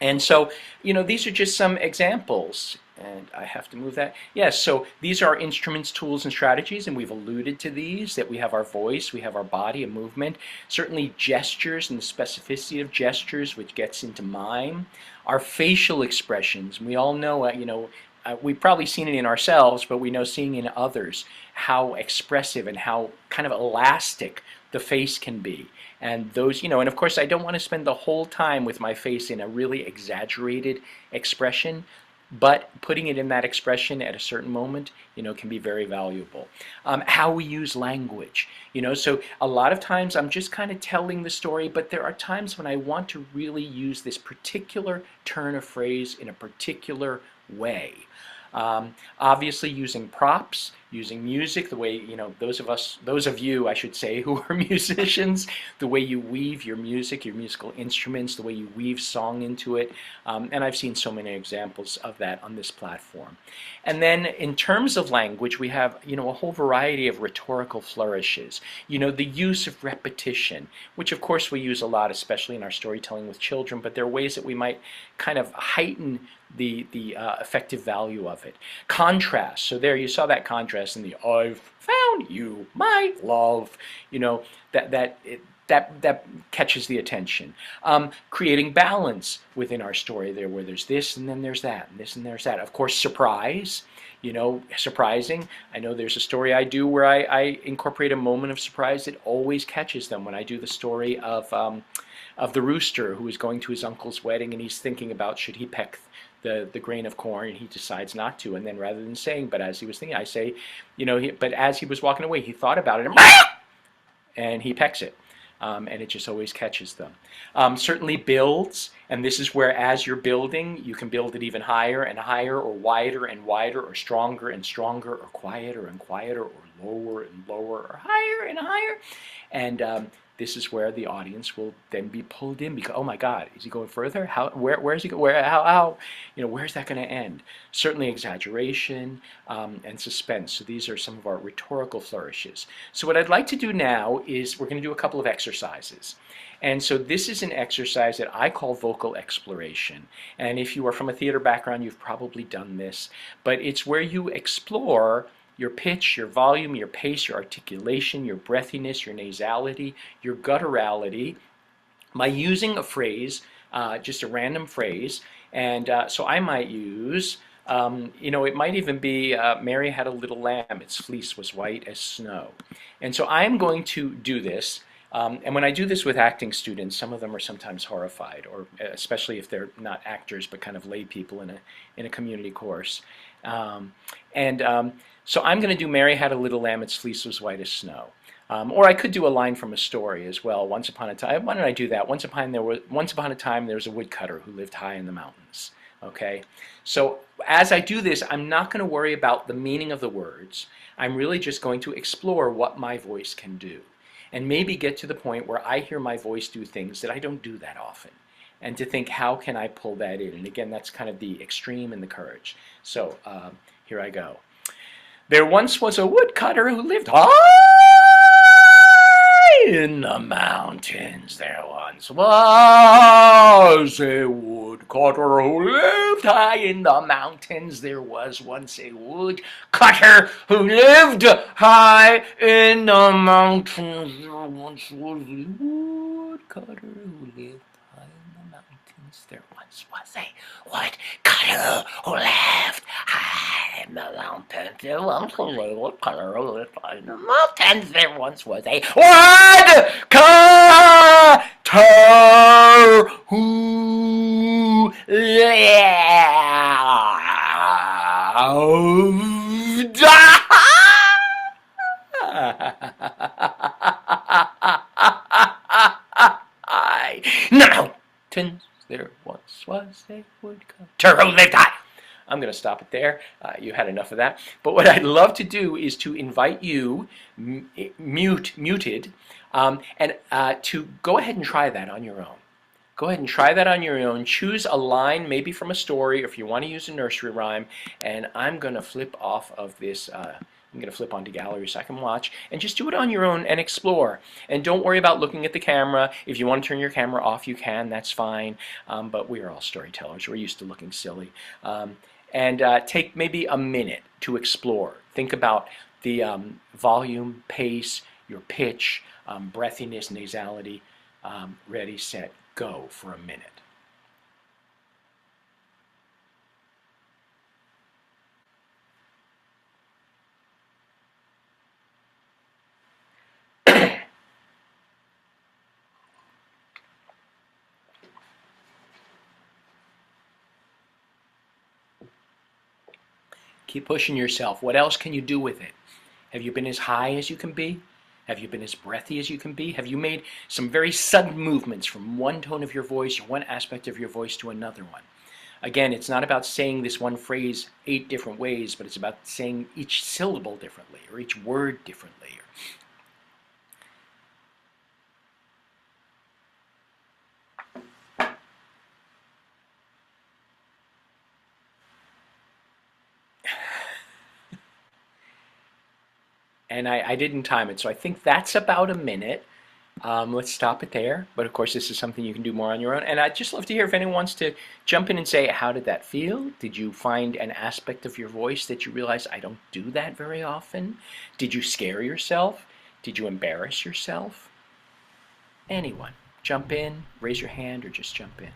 And so, you know, these are just some examples, and I have to move that. Yes, so these are instruments, tools, and strategies, and we've alluded to these, that we have our voice, we have our body, a movement, certainly gestures and the specificity of gestures, which gets into mime, our facial expressions. We all know, you know, we've probably seen it in ourselves, but we know seeing in others how expressive and how kind of elastic the face can be. And those, you know, and of course I don't want to spend the whole time with my face in a really exaggerated expression, but putting it in that expression at a certain moment, you know, can be very valuable. How we use language, you know, so a lot of times I'm just kind of telling the story, but there are times when I want to really use this particular turn of phrase in a particular way. Obviously using props, using music, the way, you know, those of you, I should say, who are musicians, the way you weave your music, your musical instruments, the way you weave song into it, and I've seen so many examples of that on this platform. And then in terms of language, we have, you know, a whole variety of rhetorical flourishes, you know, the use of repetition, which of course we use a lot, especially in our storytelling with children, but there are ways that we might kind of heighten the effective value of it. Contrast, so there you saw that contrast in the "I've found you, my love," you know, that catches the attention. Creating balance within our story there, where there's this and then there's that, and this and there's that. Of course, surprise, you know, surprising. I know there's a story I do where I incorporate a moment of surprise that always catches them. When I do the story of the rooster who is going to his uncle's wedding, and he's thinking about should he peck the grain of corn, and he decides not to, and then rather than saying, but as he was thinking, I say, you know, but as he was walking away, he thought about it, and he pecks it. And it just always catches them. Certainly builds, and this is where as you're building, you can build it even higher and higher, or wider and wider, or stronger and stronger, or quieter and quieter, or lower and lower, or higher and higher. And this is where the audience will then be pulled in because, oh my God, is he going further? How? Where is he going? How? You know, where's that going to end? Certainly exaggeration and suspense. So these are some of our rhetorical flourishes. So what I'd like to do now is we're going to do a couple of exercises. And so this is an exercise that I call vocal exploration. And if you are from a theater background, you've probably done this. But it's where you explore your pitch, your volume, your pace, your articulation, your breathiness, your nasality, your gutturality, by using a phrase, just a random phrase. And so I might use, you know, it might even be, Mary had a little lamb, its fleece was white as snow. And so I'm going to do this. And when I do this with acting students, some of them are sometimes horrified, or especially if they're not actors but kind of lay people in a community course. So I'm going to do Mary had a little lamb, its fleece was white as snow. Or I could do a line from a story as well. Once upon a time, why don't I do that? Once upon a time there was a woodcutter who lived high in the mountains. Okay, so as I do this, I'm not going to worry about the meaning of the words. I'm really just going to explore what my voice can do, and maybe get to the point where I hear my voice do things that I don't do that often, and to think, how can I pull that in? And again, that's kind of the extreme and the courage. So here I go. There once was a woodcutter who lived high in the mountains. There once was a woodcutter who lived high in the mountains. There was once a woodcutter who lived high in the mountains. There once was a woodcutter who lived high in the mountains. There once was a woodcutter who lived high in the mountains. There once was a woodcutter who lived high in the mountains. There once was a woodcutter who lived high in the mountains. There once was a woodcutter who lived high. I'm going to stop it there. You had enough of that. But what I'd love to do is to invite you, muted, and to go ahead and try that on your own. Go ahead and try that on your own. Choose a line, maybe from a story, or if you want to use a nursery rhyme. And I'm going to flip off of this. I'm going to flip onto gallery so I can watch, and just do it on your own and explore. And don't worry about looking at the camera. If you want to turn your camera off, you can. That's fine. But we are all storytellers. We're used to looking silly. And take maybe a minute to explore. Think about the volume, pace, your pitch, breathiness, nasality. Ready, set, go for a minute. Keep pushing yourself. What else can you do with it? Have you been as high as you can be? Have you been as breathy as you can be? Have you made some very sudden movements from one tone of your voice or one aspect of your voice to another one? Again, it's not about saying this one phrase 8 different ways, but it's about saying each syllable differently or each word differently. And I didn't time it, so I think that's about a minute. Let's stop it there. But of course, this is something you can do more on your own. And I'd just love to hear if anyone wants to jump in and say, how did that feel? Did you find an aspect of your voice that you realize, I don't do that very often? Did you scare yourself? Did you embarrass yourself? Anyone, jump in, raise your hand, or just jump in.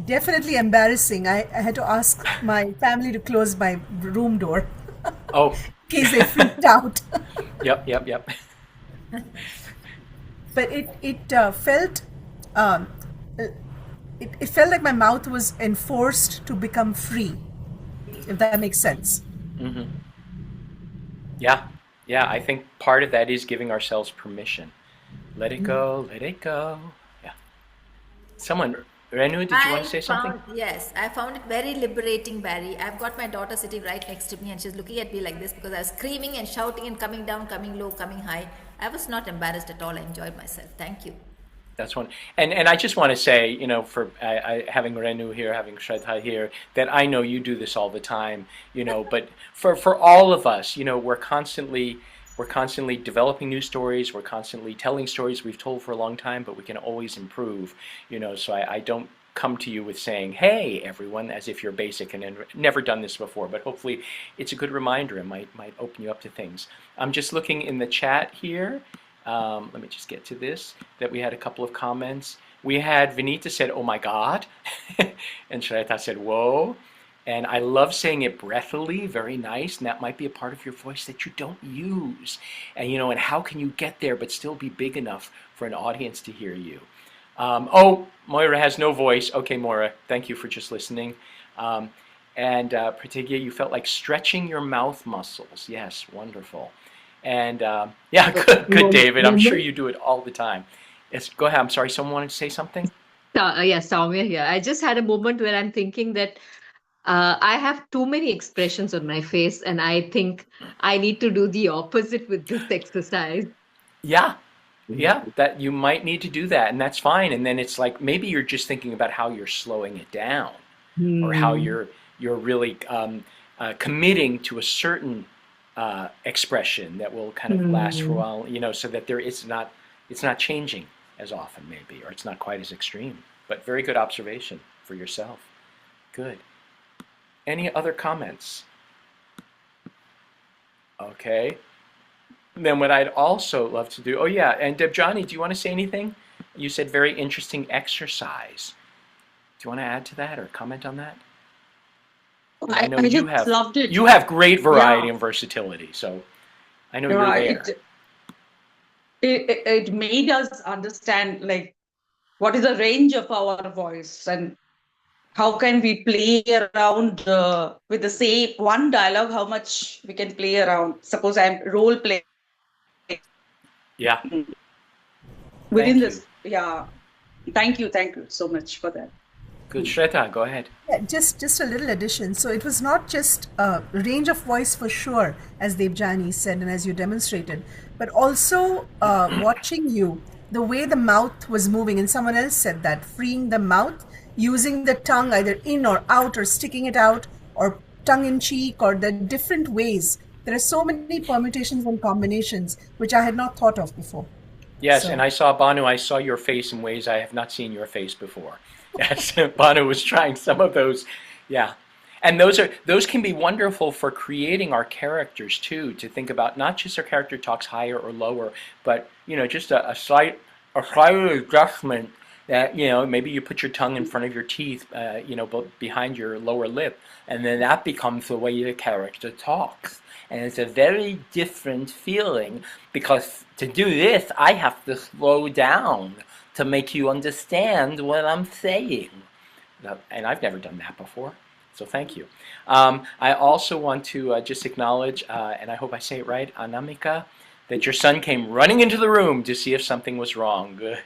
Definitely embarrassing. I had to ask my family to close my room door Oh, in case they freaked out. yep. But it felt it felt like my mouth was enforced to become free, if that makes sense. Mm-hmm. Yeah, I think part of that is giving ourselves permission. Let it go, let it go. Yeah. Someone, Renu, did you want to say something? Yes, I found it very liberating, Barry. I've got my daughter sitting right next to me and she's looking at me like this because I was screaming and shouting and coming down, coming low, coming high. I was not embarrassed at all. I enjoyed myself. Thank you. That's one. And I just want to say, you know, for having Renu here, having Shraddha here, that I know you do this all the time, you know, but for all of us, you know, we're constantly developing new stories. We're constantly telling stories we've told for a long time, but we can always improve, you know, so I don't come to you with saying, hey, everyone, as if you're basic and never done this before, but hopefully it's a good reminder and might open you up to things. I'm just looking in the chat here. Let me just get to this, that we had a couple of comments. We had Vinita said, oh my God, and Shraddha said, whoa. And I love saying it breathily, very nice, and that might be a part of your voice that you don't use. And you know, and how can you get there but still be big enough for an audience to hear you? Oh, Moira has no voice. Okay, Moira, thank you for just listening. And Pratigya, you felt like stretching your mouth muscles. Yes, wonderful. And yeah, good, David. I'm sure you do it all the time. Yes, go ahead. I'm sorry, someone wanted to say something? Yeah, Soumya here. I just had a moment where I'm thinking that I have too many expressions on my face, and I think I need to do the opposite with this exercise. Yeah, yeah, that you might need to do that, and that's fine. And then it's like maybe you're just thinking about how you're slowing it down, or how Hmm. you're really committing to a certain expression that will kind of last for a Hmm. while, you know, so that it's not changing as often, maybe, or it's not quite as extreme. But very good observation for yourself. Good. Any other comments? Okay. Then what I'd also love to do, oh yeah, and Debjani, do you want to say anything? You said very interesting exercise. Do you want to add to that or comment on that? And I know I you just have loved it. you have great variety Yeah, and versatility, so I know you're yeah, there. it made us understand like what is the range of our voice and how can we play around with the same one dialogue, how much we can play around. Suppose I'm role playing Yeah, within thank you. this. Yeah, thank you so much for that. Good, Shweta, go ahead. Yeah, just a little addition. So it was not just range of voice for sure, as Devjani said and as you demonstrated, but also watching you, the way the mouth was moving, and someone else said that, freeing the mouth, using the tongue either in or out or sticking it out or tongue in cheek or the different ways. There are so many permutations and combinations which I had not thought of before. Yes, and So I saw Banu, I saw your face in ways I have not seen your face before. Yes, Banu was trying some of those. Yeah. And those can be wonderful for creating our characters too, to think about not just our character talks higher or lower, but just a slight adjustment that maybe you put your tongue in front of your teeth, behind your lower lip, and then that becomes the way the character talks. And it's a very different feeling because to do this, I have to slow down to make you understand what I'm saying. And I've never done that before, so thank you. I also want to just acknowledge, and I hope I say it right, Anamika, that your son came running into the room to see if something was wrong. Good.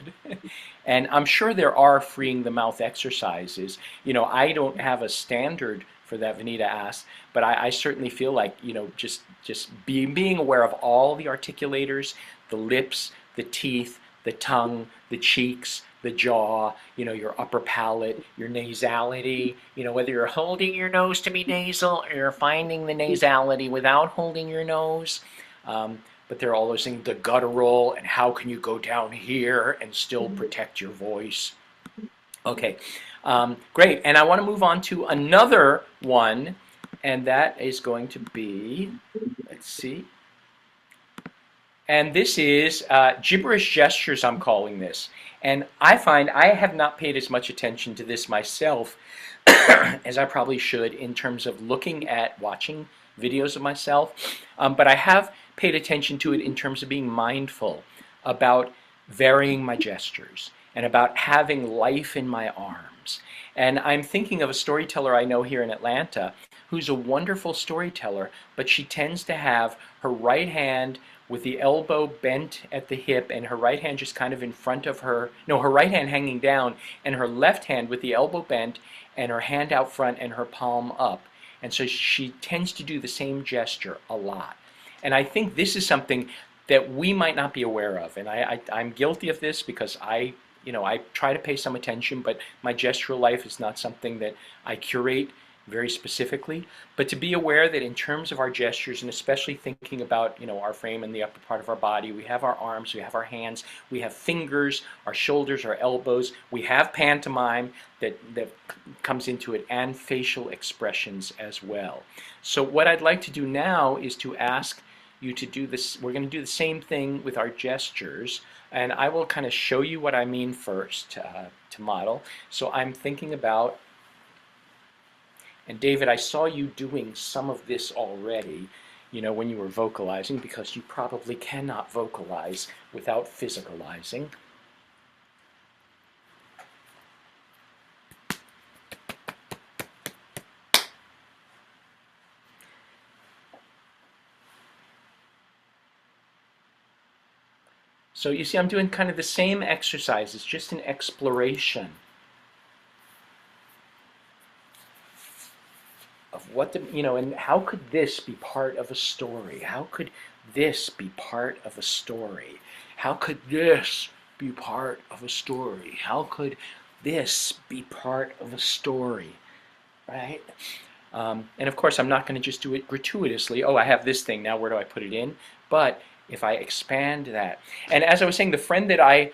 And I'm sure there are freeing the mouth exercises. I don't have a standard for that, Vanita asked, but I certainly feel like, just being aware of all the articulators, the lips, the teeth, the tongue, the cheeks, the jaw, your upper palate, your nasality, whether you're holding your nose to be nasal or you're finding the nasality without holding your nose. But there are all those things, the guttural, and how can you go down here and still protect your voice. Okay, great. And I want to move on to another one, and that is going to be, let's see, and this is gibberish gestures, I'm calling this. And I find I have not paid as much attention to this myself as I probably should in terms of watching videos of myself. But I have paid attention to it in terms of being mindful about varying my gestures and about having life in my arms. And I'm thinking of a storyteller I know here in Atlanta who's a wonderful storyteller, but she tends to have her right hand with the elbow bent at the hip and her right hand just kind of in front of her, no, her right hand hanging down and her left hand with the elbow bent and her hand out front and her palm up. And so she tends to do the same gesture a lot. And I think this is something that we might not be aware of. And I'm guilty of this because I try to pay some attention, but my gestural life is not something that I curate very specifically. But to be aware that in terms of our gestures, and especially thinking about our frame and the upper part of our body, we have our arms, we have our hands, we have fingers, our shoulders, our elbows, we have pantomime that comes into it, and facial expressions as well. So what I'd like to do now is to ask you to do this. We're going to do the same thing with our gestures, and I will kind of show you what I mean first to model. So I'm thinking about, and David, I saw you doing some of this already, when you were vocalizing, because you probably cannot vocalize without physicalizing. So you see, I'm doing kind of the same exercise. It's just an exploration what the, and how could this be part of a story? How could this be part of a story? How could this be part of a story? How could this be part of a story? Right? And of course, I'm not going to just do it gratuitously. Oh, I have this thing, now where do I put it in? But if I expand that, and as I was saying, the friend that I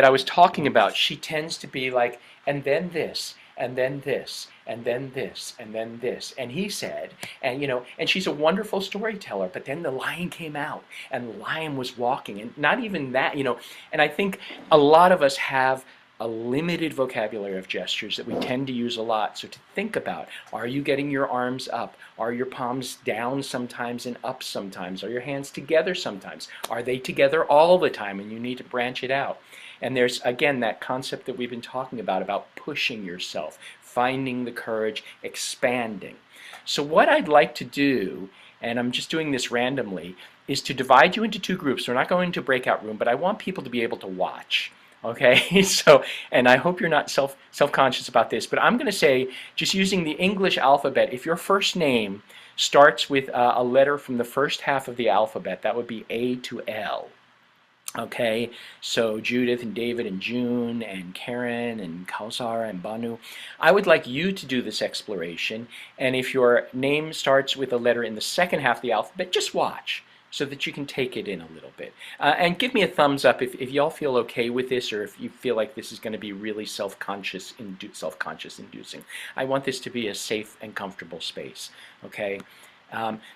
was talking about, she tends to be like, and then this, and then this, and then this, and then this. And he said, and she's a wonderful storyteller, but then the lion came out, and the lion was walking, and not even that, and I think a lot of us have a limited vocabulary of gestures that we tend to use a lot. So to think about, are you getting your arms up? Are your palms down sometimes and up sometimes? Are your hands together sometimes? Are they together all the time and you need to branch it out? And there's, again, that concept that we've been talking about pushing yourself, finding the courage, expanding. So what I'd like to do, and I'm just doing this randomly, is to divide you into two groups. We're not going to breakout room, but I want people to be able to watch. Okay, so, and I hope you're not self-conscious about this, but I'm going to say, just using the English alphabet, if your first name starts with a letter from the first half of the alphabet, that would be A to L. Okay, so Judith and David and June and Karen and Kausar and Banu, I would like you to do this exploration, and if your name starts with a letter in the second half of the alphabet, just watch, so that you can take it in a little bit. And give me a thumbs up if y'all feel okay with this, or if you feel like this is going to be really self-conscious inducing. I want this to be a safe and comfortable space, okay?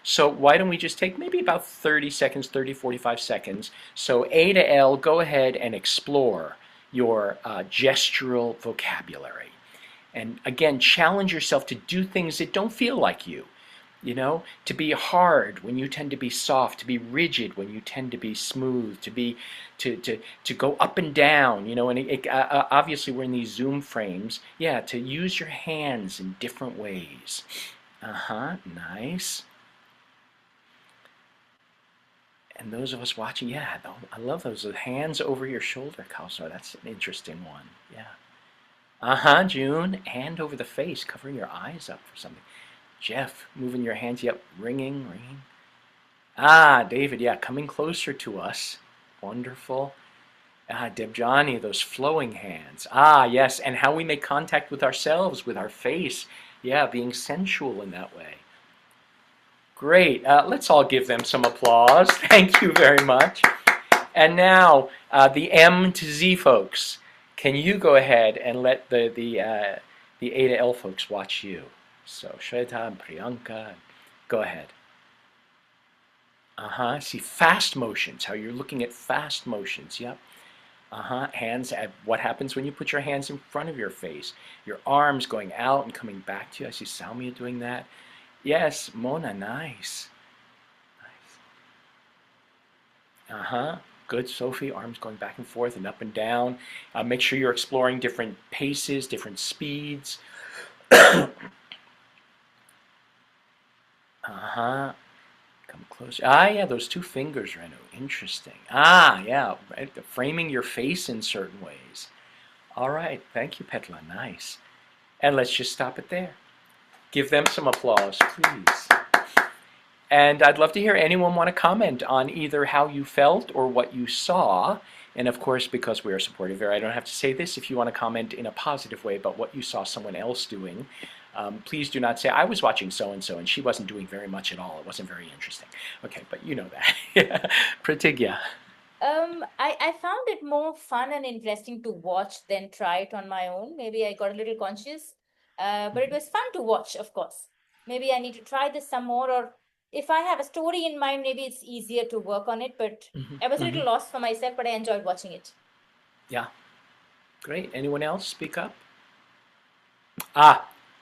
So why don't we just take maybe about 30 seconds, 45 seconds. So A to L, go ahead and explore your gestural vocabulary. And again, challenge yourself to do things that don't feel like you. To be hard when you tend to be soft, to be rigid when you tend to be smooth, to go up and down, and obviously we're in these Zoom frames, to use your hands in different ways. Nice. And those of us watching, I love those hands over your shoulder, Kausar. That's an interesting one. June, hand over the face, covering your eyes up for something. Jeff, moving your hands, ringing. David, coming closer to us. Wonderful. Debjani, those flowing hands. Yes, and how we make contact with ourselves, with our face. Being sensual in that way. Great. Let's all give them some applause. Thank you very much. And now, the M to Z folks. Can you go ahead and let the A to L folks watch you? So Shweta and Priyanka, go ahead. See fast motions, how you're looking at fast motions, yep. Hands at what happens when you put your hands in front of your face. Your arms going out and coming back to you. I see Salmia doing that. Yes, Mona, nice. Good, Sophie, arms going back and forth and up and down. Make sure you're exploring different paces, different speeds. Come closer. Those two fingers, Renu. Interesting. Right. Framing your face in certain ways. All right. Thank you, Petla. Nice. And let's just stop it there. Give them some applause, please. And I'd love to hear anyone want to comment on either how you felt or what you saw. And of course, because we are supportive here, I don't have to say this. If you want to comment in a positive way about what you saw someone else doing, please do not say, I was watching so-and-so and she wasn't doing very much at all. It wasn't very interesting. Okay, but you know that. Pratigya. I found it more fun and interesting to watch than try it on my own. Maybe I got a little conscious, but it was fun to watch, of course. Maybe I need to try this some more, or if I have a story in mind, maybe it's easier to work on it, but I was a little lost for myself, but I enjoyed watching it. Yeah. Great. Anyone else speak up?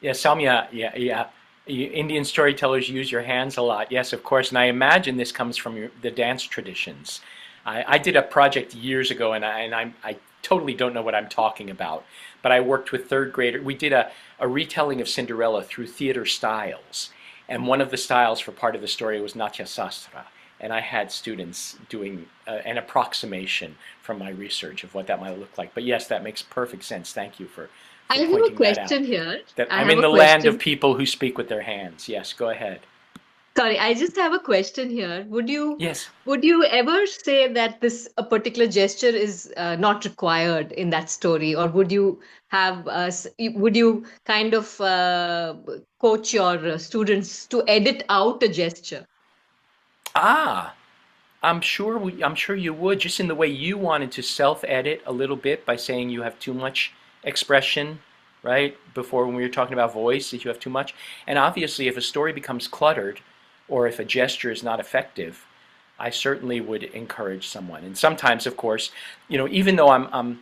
Salmia, Indian storytellers use your hands a lot. Yes, of course, and I imagine this comes from the dance traditions. I did a project years ago, and I totally don't know what I'm talking about, but I worked with third graders. We did a retelling of Cinderella through theater styles, and one of the styles for part of the story was Natya Sastra, and I had students doing an approximation from my research of what that might look like. But yes, that makes perfect sense. Thank you for I for have a pointing that out. question here. That I I'm have in a the land of question. people who speak with their hands. Yes, go ahead. Sorry, I just have a question here. Yes. Would you ever say that this a particular gesture is not required in that story, or would you have would you kind of coach your students to edit out a gesture? Ah, I'm sure you would, just in the way you wanted to self-edit a little bit by saying you have too much expression, right? Before when we were talking about voice, that you have too much. And obviously, if a story becomes cluttered, or if a gesture is not effective, I certainly would encourage someone. And sometimes, of course, even though I'm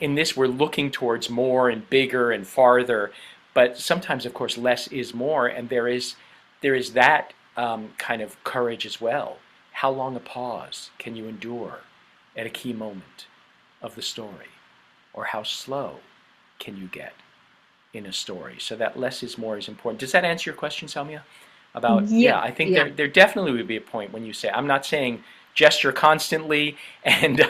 in this, we're looking towards more and bigger and farther, but sometimes, of course, less is more, and there is that kind of courage as well. How long a pause can you endure at a key moment of the story? Or how slow can you get in a story? So that less is more is important. Does that answer your question, Salmia? Yeah, Yeah, I think yeah, there definitely would be a point when you say, I'm not saying gesture constantly and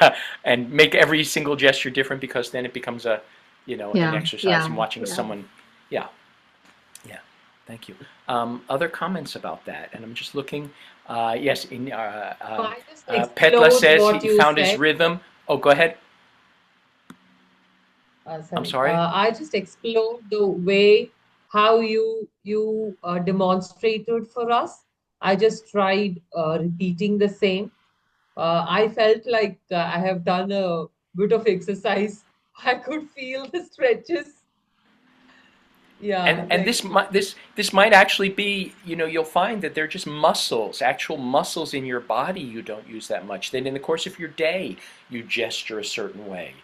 make every single gesture different, because then it becomes an yeah, exercise in yeah, watching yeah. someone. Yeah, yeah. Thank you. Other comments about that? And I'm just looking. Yes, So I just Petla explored says what he you found his said. rhythm. Oh, go ahead. I'm Sorry. sorry. I just explored the way how you demonstrated for us. I just tried repeating the same. I felt like I have done a bit of exercise. I could feel the stretches. Yeah, And like this might actually be, you'll find that they're just muscles, actual muscles in your body you don't use that much. Then in the course of your day, you gesture a certain way.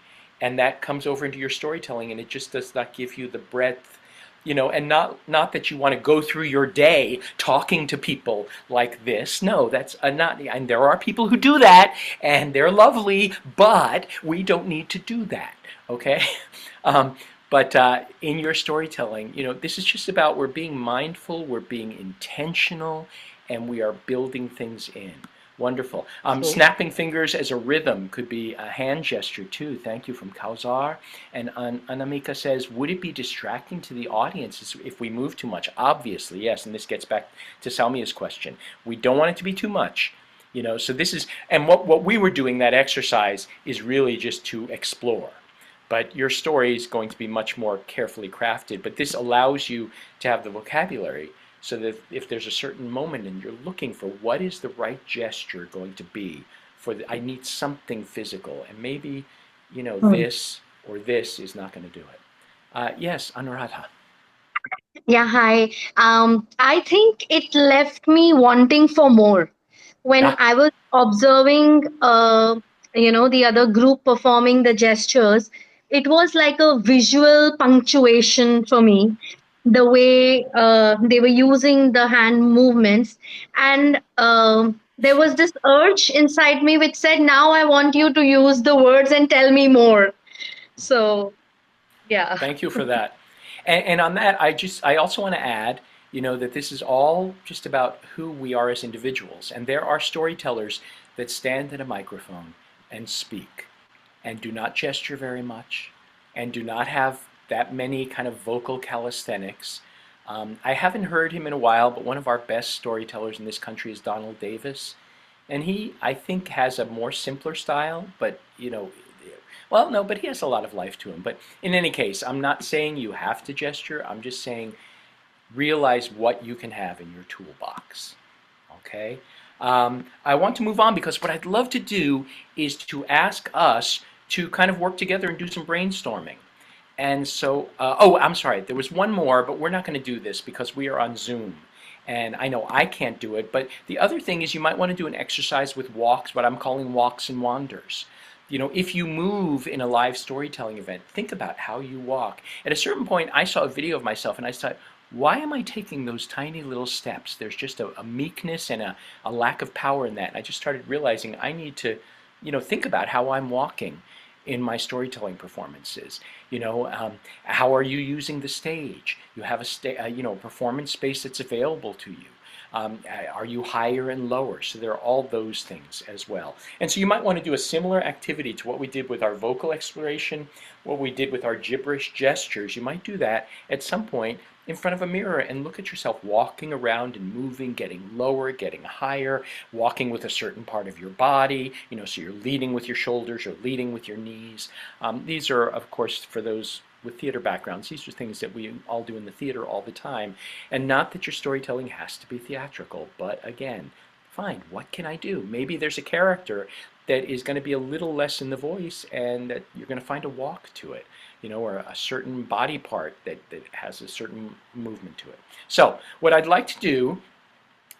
And that comes over into your storytelling, and it just does not give you the breadth, and not that you want to go through your day talking to people like this. No, that's not, and there are people who do that, and they're lovely, but we don't need to do that, okay? Um, but in your storytelling, this is just about, we're being mindful, we're being intentional, and we are building things in. Wonderful. true. Snapping fingers as a rhythm could be a hand gesture too. Thank you from Kausar. And Anamika says, would it be distracting to the audience if we move too much? Obviously, yes. And this gets back to Salmia's question. We don't want it to be too much. So this is, and what we were doing, that exercise, is really just to explore. But your story is going to be much more carefully crafted. But this allows you to have the vocabulary, so that if there's a certain moment and you're looking for what is the right gesture going to be I need something physical, and maybe, this or this is not going to do it. Yes, Anuradha. Yeah, hi. I think it left me wanting for more. When Ah, I was observing, the other group performing the gestures, it was like a visual punctuation for me. The way they were using the hand movements, and there was this urge inside me which said, "Now I want you to use the words and tell me more." So, yeah. thank you for that. And on that, I also want to add, that this is all just about who we are as individuals. And there are storytellers that stand at a microphone and speak, and do not gesture very much, and do not have that many kind of vocal calisthenics. I haven't heard him in a while, but one of our best storytellers in this country is Donald Davis. And he, I think, has a more simpler style, but, well, no, but he has a lot of life to him. But in any case, I'm not saying you have to gesture. I'm just saying realize what you can have in your toolbox. Okay? I want to move on, because what I'd love to do is to ask us to kind of work together and do some brainstorming. And so, I'm sorry, there was one more, but we're not going to do this because we are on Zoom. And I know I can't do it, but the other thing is, you might want to do an exercise with walks, what I'm calling walks and wanders. If you move in a live storytelling event, think about how you walk. At a certain point, I saw a video of myself and I thought, why am I taking those tiny little steps? There's just a meekness and a lack of power in that. And I just started realizing I need to, think about how I'm walking in my storytelling performances. How are you using the stage? You have a performance space that's available to you. Are you higher and lower? So there are all those things as well. And so you might want to do a similar activity to what we did with our vocal exploration, what we did with our gibberish gestures. You might do that at some point in front of a mirror and look at yourself walking around and moving, getting lower, getting higher, walking with a certain part of your body, so you're leading with your shoulders or leading with your knees. These are, of course, for those with theater backgrounds, these are things that we all do in the theater all the time. And not that your storytelling has to be theatrical, but again, fine, what can I do? Maybe there's a character that is going to be a little less in the voice and that you're going to find a walk to it, or a certain body part that has a certain movement to it. So what I'd like to do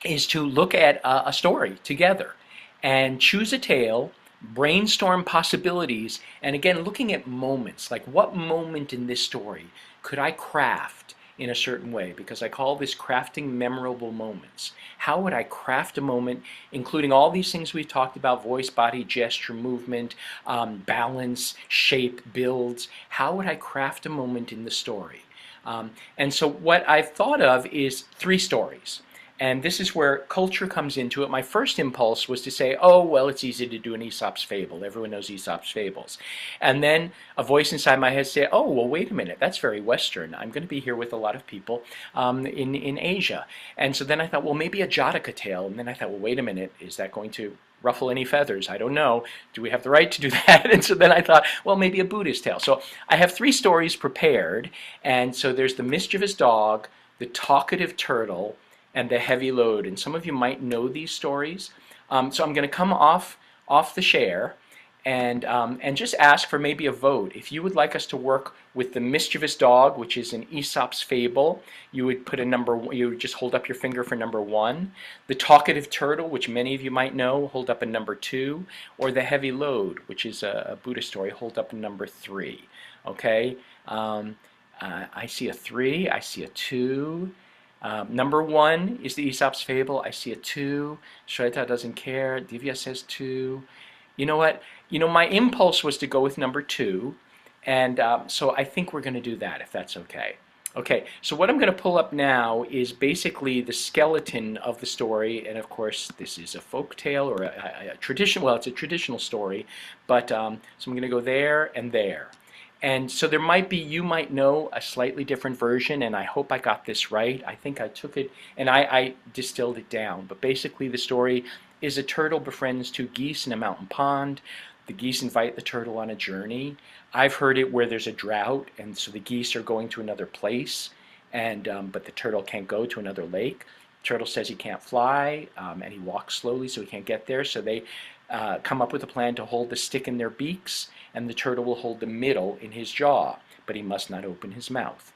is to look at a story together and choose a tale, brainstorm possibilities, and again, looking at moments, like what moment in this story could I craft in a certain way, because I call this crafting memorable moments. How would I craft a moment, including all these things we've talked about, voice, body, gesture, movement, balance, shape, builds. How would I craft a moment in the story? And so what I've thought of is 3 stories. And this is where culture comes into it. My first impulse was to say, oh, well, it's easy to do an Aesop's fable. Everyone knows Aesop's fables. And then a voice inside my head said, oh, well, wait a minute. That's very Western. I'm going to be here with a lot of people in Asia. And so then I thought, well, maybe a Jataka tale. And then I thought, well, wait a minute. Is that going to ruffle any feathers? I don't know. Do we have the right to do that? And so then I thought, well, maybe a Buddhist tale. So I have 3 stories prepared. And so there's the mischievous dog, the talkative turtle, and the heavy load. And some of you might know these stories. So I'm going to come off the share and just ask for maybe a vote. If you would like us to work with the mischievous dog, which is an Aesop's fable, you would put a number. You would just hold up your finger for number 1. The talkative turtle, which many of you might know, hold up a number 2. Or the heavy load, which is a Buddhist story, hold up a number 3. Okay. I see a 3. I see a 2. Number 1 is the Aesop's fable. I see a 2. Shweta doesn't care. Divya says 2. You know what? My impulse was to go with number 2. And so I think we're going to do that, if that's okay. Okay, so what I'm going to pull up now is basically the skeleton of the story. And of course, this is a folk tale or a traditional, well, it's a traditional story. But so I'm going to go there and there. And so you might know a slightly different version, and I hope I got this right. I think I took it and I distilled it down. But basically the story is a turtle befriends 2 geese in a mountain pond. The geese invite the turtle on a journey. I've heard it where there's a drought, and so the geese are going to another place, and but the turtle can't go to another lake. The turtle says he can't fly, and he walks slowly so he can't get there. So they come up with a plan to hold the stick in their beaks, and the turtle will hold the middle in his jaw, but he must not open his mouth.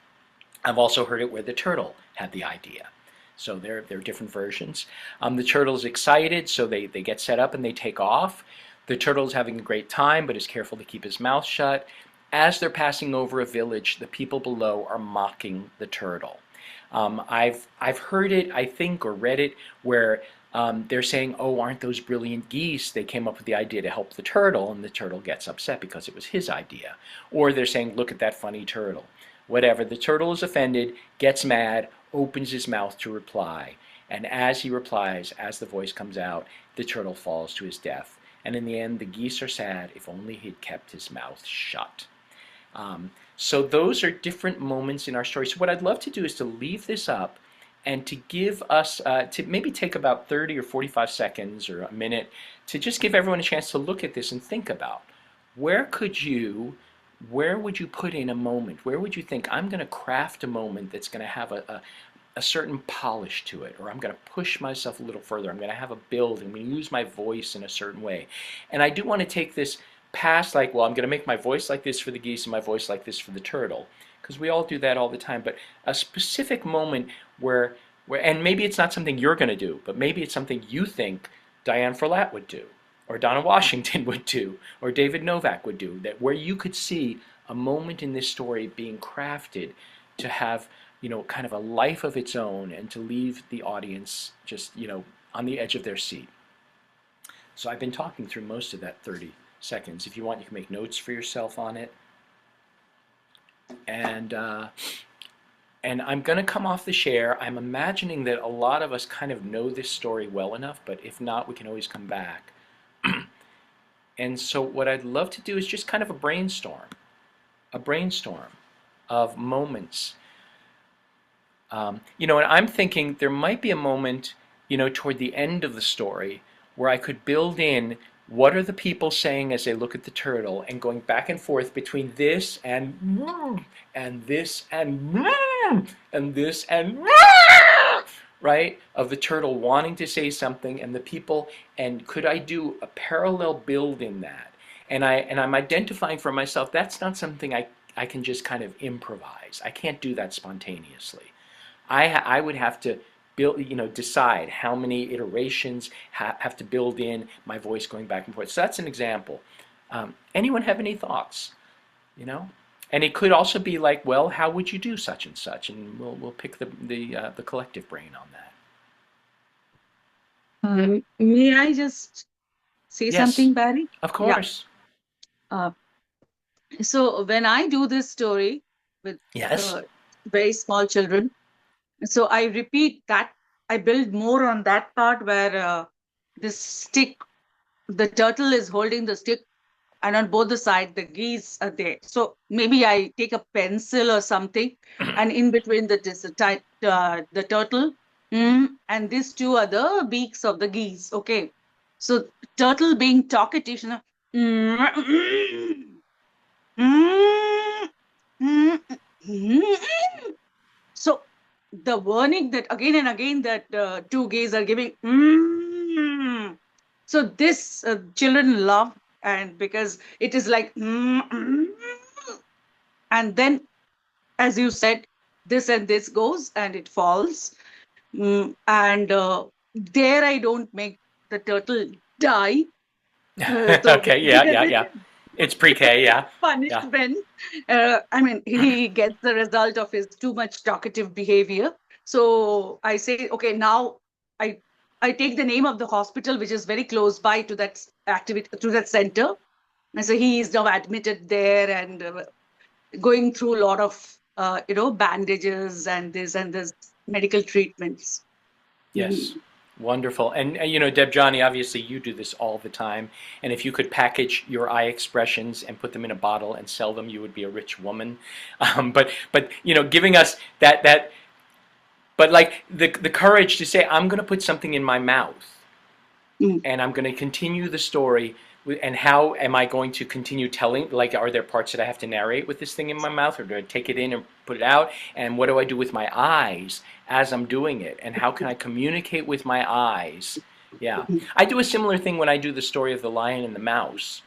I've also heard it where the turtle had the idea. So there are different versions. The turtle's excited, so they get set up and they take off. The turtle's having a great time, but is careful to keep his mouth shut. As they're passing over a village, the people below are mocking the turtle. I've heard it, I think, or read it, where they're saying, oh, aren't those brilliant geese? They came up with the idea to help the turtle, and the turtle gets upset because it was his idea. Or they're saying, look at that funny turtle. Whatever, the turtle is offended, gets mad, opens his mouth to reply. And as he replies, as the voice comes out, the turtle falls to his death. And in the end, the geese are sad. If only he'd kept his mouth shut. So those are different moments in our story. So what I'd love to do is to leave this up and to give us, to maybe take about 30 or 45 seconds or a minute to just give everyone a chance to look at this and think about where would you put in a moment? Where would you think, I'm going to craft a moment that's going to have a certain polish to it, or I'm going to push myself a little further. I'm going to have a build, and I'm going to use my voice in a certain way. And I do want to take this past, like, well, I'm going to make my voice like this for the geese and my voice like this for the turtle, because we all do that all the time. But a specific moment where, and maybe it's not something you're going to do, but maybe it's something you think Diane Ferlat would do, or Donna Washington would do, or David Novak would do, that where you could see a moment in this story being crafted to have, kind of a life of its own, and to leave the audience just, on the edge of their seat. So I've been talking through most of that 30 seconds. If you want, you can make notes for yourself on it. And and I'm going to come off the share. I'm imagining that a lot of us kind of know this story well enough, but if not, we can always come back. And so what I'd love to do is just kind of a brainstorm of moments. And I'm thinking there might be a moment, toward the end of the story where I could build in what are the people saying as they look at the turtle and going back and forth between this and this and this and right, of the turtle wanting to say something and the people, and could I do a parallel build in that? And I'm identifying for myself that's not something I can just kind of improvise. I can't do that spontaneously. I would have to build, decide how many iterations have to build in my voice going back and forth. So that's an example. Anyone have any thoughts? And it could also be like, well, how would you do such and such? And we'll pick the collective brain on that. May I just say Yes, something, Barry? of course. So when I do this story with Yes. very small children, so I repeat that. I build more on that part where this stick, the turtle is holding the stick, and on both the sides the geese are there. So maybe I take a pencil or something, and in between the turtle, and these two are the beaks of the geese. Okay, so turtle being talkative, so the warning that again and again that two geese are giving. So this children love, and because it is like, and then, as you said, this and this goes and it falls, and there I don't make the turtle die. Okay, yeah. It's pre-K, yeah. Punishment. I mean, he gets the result of his too much talkative behavior. So I say, okay, now I take the name of the hospital, which is very close by to that activity, to that center. And so he is now admitted there and going through a lot of, bandages and this medical treatments. Yes. Wonderful. And Debjani, obviously you do this all the time. And if you could package your eye expressions and put them in a bottle and sell them, you would be a rich woman. But giving us that but like the courage to say, I'm going to put something in my mouth and I'm going to continue the story. And how am I going to continue telling? Like, are there parts that I have to narrate with this thing in my mouth, or do I take it in and put it out? And what do I do with my eyes as I'm doing it? And how can I communicate with my eyes? Yeah, I do a similar thing when I do the story of the lion and the mouse,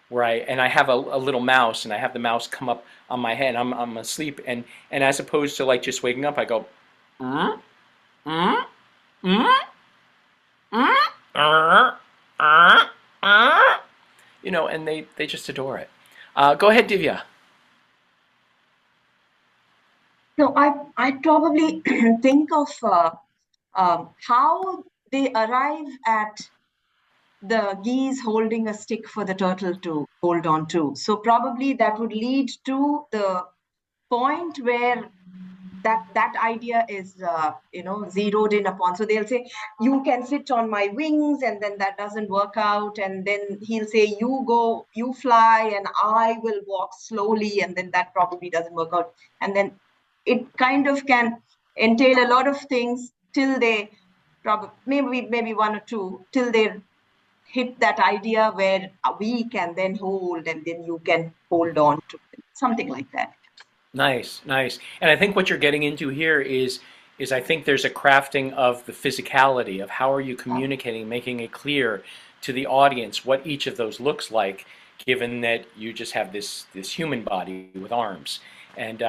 where I have a little mouse, and I have the mouse come up on my head. I'm asleep, and as opposed to like just waking up, I go, and they just adore it. Go ahead, Divya. So I probably think of how they arrive at the geese holding a stick for the turtle to hold on to. So probably that would lead to the point where that idea is zeroed in upon. So they'll say, you can sit on my wings, and then that doesn't work out, and then he'll say, you fly and I will walk slowly, and then that probably doesn't work out. And then it kind of can entail a lot of things till they maybe one or two, till they hit that idea where we can then hold, and then you can hold on to it. Something like that. Nice. And I think what you're getting into here is I think there's a crafting of the physicality of how are you communicating, making it clear to the audience what each of those looks like, given that you just have this human body with arms. And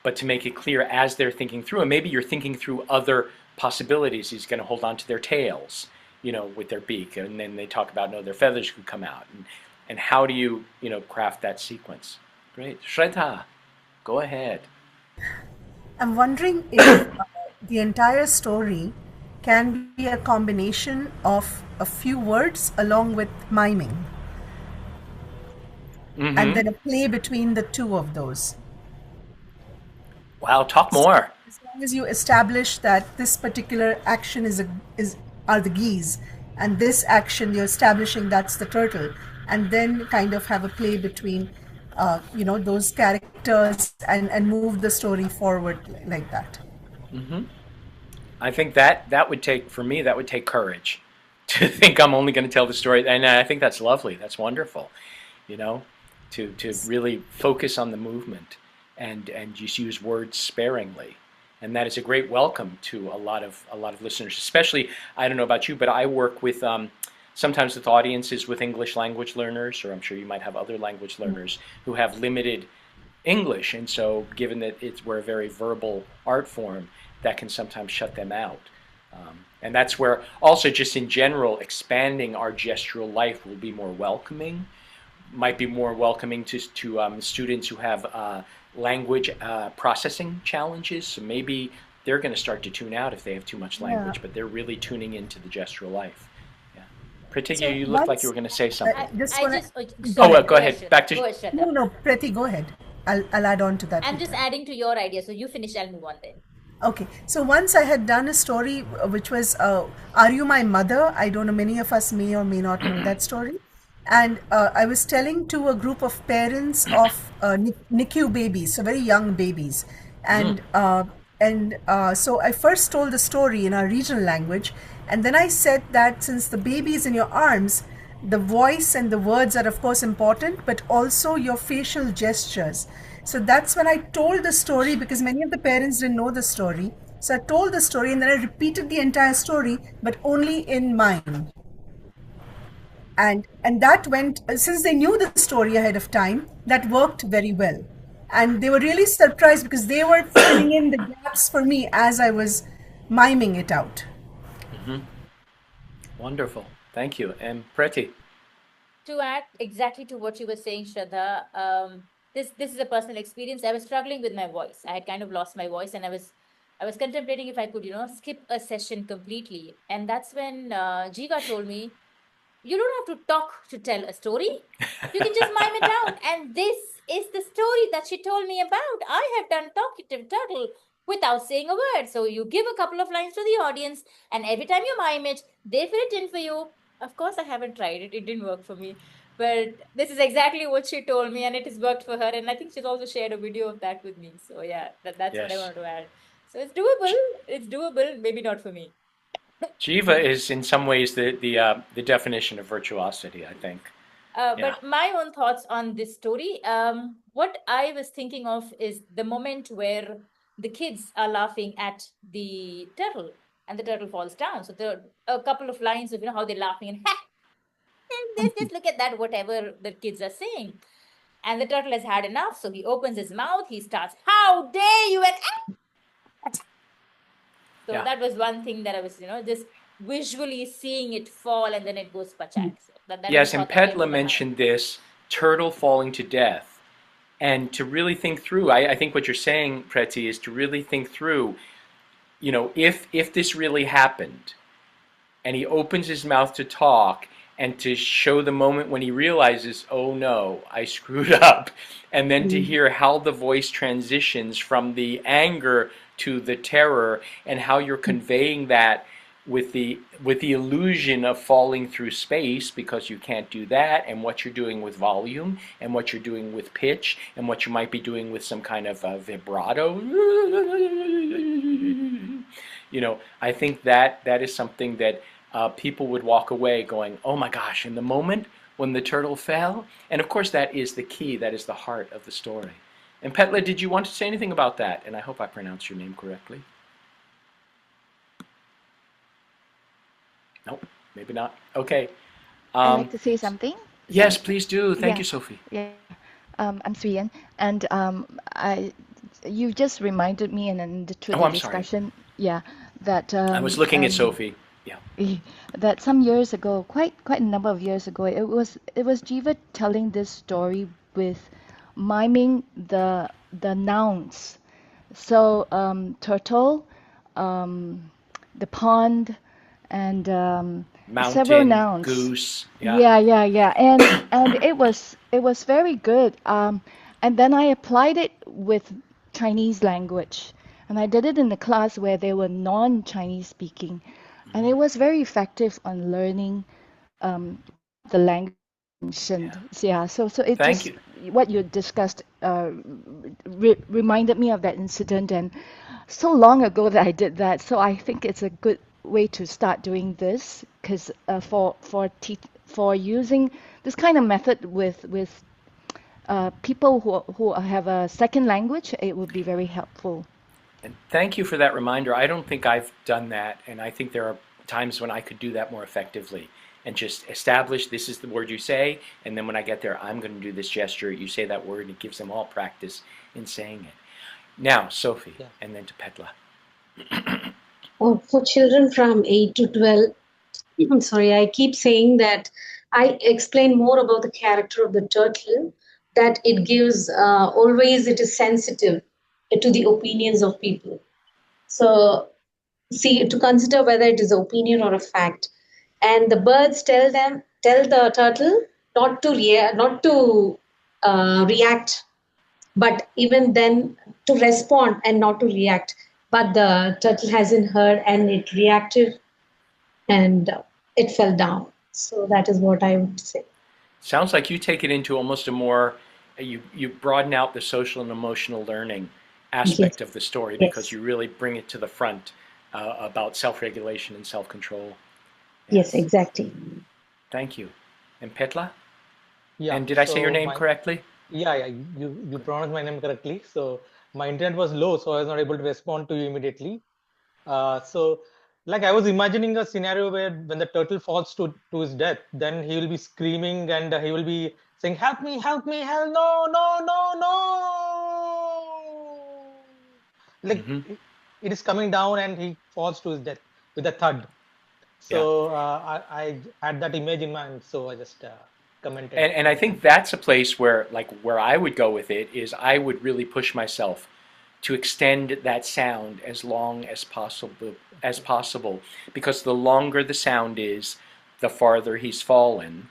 but to make it clear as they're thinking through, and maybe you're thinking through other possibilities. He's going to hold on to their tails, with their beak, and then they talk about their feathers could come out, and how do you craft that sequence? Great, Shraddha. Go ahead. I'm wondering if the entire story can be a combination of a few words along with miming, and then a play between the two of those. Wow, talk more. is you establish that this particular action are the geese, and this action you're establishing that's the turtle, and then kind of have a play between, those characters and move the story forward like that. I think that would take, for me, that would take courage to think I'm only going to tell the story. And I think that's lovely. That's wonderful, you know, to really focus on the movement and just use words sparingly. And that is a great welcome to a lot of listeners, especially, I don't know about you, but I work with sometimes with audiences with English language learners, or I'm sure you might have other language learners who have limited English. And so given that we're a very verbal art form, that can sometimes shut them out. And that's where also just in general, expanding our gestural life will be more welcoming, might be more welcoming to students who have language processing challenges. So maybe they're going to start to tune out if they have too much language, but they're really tuning into the gestural life. Yeah. Pratigya, you looked like you were going to say something. Go ahead. Back to... Go ahead, Shraddha. No, Prati, go ahead. I'll add on to that. I'm just adding to your idea. So you finish, I'll move on then. Okay, so once I had done a story which was Are You My Mother? I don't know, many of us may or may not know that story. And I was telling to a group of parents of NICU babies, so very young babies. And so I first told the story in our regional language. And then I said that since the baby is in your arms, the voice and the words are of course important, but also your facial gestures. So that's when I told the story, because many of the parents didn't know the story. So I told the story and then I repeated the entire story, but only in mime. And that went, since they knew the story ahead of time, that worked very well. And they were really surprised because they were filling in the gaps for me as I was miming it out. Wonderful. Thank you. And Preti? To add exactly to what you were saying, Shraddha, this is a personal experience. I was struggling with my voice. I had kind of lost my voice, and I was contemplating if I could, skip a session completely. And that's when Jiva told me, you don't have to talk to tell a story. You can just mime it down. And this is the story that she told me about. I have done Talkative Turtle without saying a word. So you give a couple of lines to the audience, and every time you mime it, they fill it in for you. Of course, I haven't tried it. It didn't work for me. But this is exactly what she told me, and it has worked for her. And I think she's also shared a video of that with me. So yeah, that's what I wanted to add. So it's doable. It's doable. Maybe not for me. Jiva is in some ways the definition of virtuosity, I think. But my own thoughts on this story, what I was thinking of is the moment where the kids are laughing at the turtle and the turtle falls down. So there are a couple of lines of how they're laughing and just look at that, whatever the kids are saying. And the turtle has had enough, so he opens his mouth, he starts, how dare you, and so that was one thing that I was, just visually seeing it fall, and then it goes pachak. So yes, and Petla mentioned this, turtle falling to death. And to really think through, I think what you're saying, Preti, is to really think through, if this really happened, and he opens his mouth to talk, and to show the moment when he realizes, oh no, I screwed up, and then to hear how the voice transitions from the anger to the terror, and how you're conveying that with the illusion of falling through space, because you can't do that, and what you're doing with volume, and what you're doing with pitch, and what you might be doing with some kind of vibrato. I think that is something that people would walk away going, oh my gosh, in the moment when the turtle fell. And of course that is the key, that is the heart of the story. And Petla, did you want to say anything about that? And I hope I pronounced your name correctly. No, maybe not. Okay. I'd like to say something. Yes, please do. Thank you, Sophie. Yeah, I'm Sriyan, and you just reminded me in the discussion. Sorry. Yeah, that I was looking at Sophie. Yeah. That some years ago, quite a number of years ago, it was Jiva telling this story with miming the nouns. So turtle, the pond, and mountain, several nouns. Goose. Yeah. And it was very good. And then I applied it with Chinese language. And I did it in a class where they were non-Chinese speaking, and it was very effective on learning the language mentioned. Yeah, so it Thank just you. what you discussed reminded me of that incident, and so long ago that I did that. So I think it's a good way to start doing this, because for using this kind of method with people who have a second language, it would be very helpful. And thank you for that reminder. I don't think I've done that, and I think there are times when I could do that more effectively and just establish this is the word you say, and then when I get there, I'm going to do this gesture. You say that word, and it gives them all practice in saying it. Now, Sophie, Yeah. and then to Petla. For children from 8 to 12, I'm sorry, I keep saying that I explain more about the character of the turtle, that it gives, always it is sensitive to the opinions of people. So, see, to consider whether it is opinion or a fact. And the birds tell the turtle not to react, but even then to respond and not to react. But the turtle hasn't heard and it reacted, and it fell down. So that is what I would say. Sounds like you take it into almost a more, you broaden out the social and emotional learning Yes, aspect of the story because yes, you really bring it to the front about self-regulation and self-control. yes, Yes, exactly. thank you. And Petla? Yeah. And did I say your So name my correctly? yeah, you pronounced my name correctly. So my internet was low, so I was not able to respond to you immediately. So like I was imagining a scenario where when the turtle falls to his death, then he will be screaming and he will be saying, help me, help, no, no, no, no." Like Mm-hmm. it is coming down and he falls to his death with a thud. Yeah. So I had that image in mind, so I just commented And I on that. think that's a place where like where I would go with it is I would really push myself to extend that sound as long as possible because the longer the sound is, the farther he's fallen,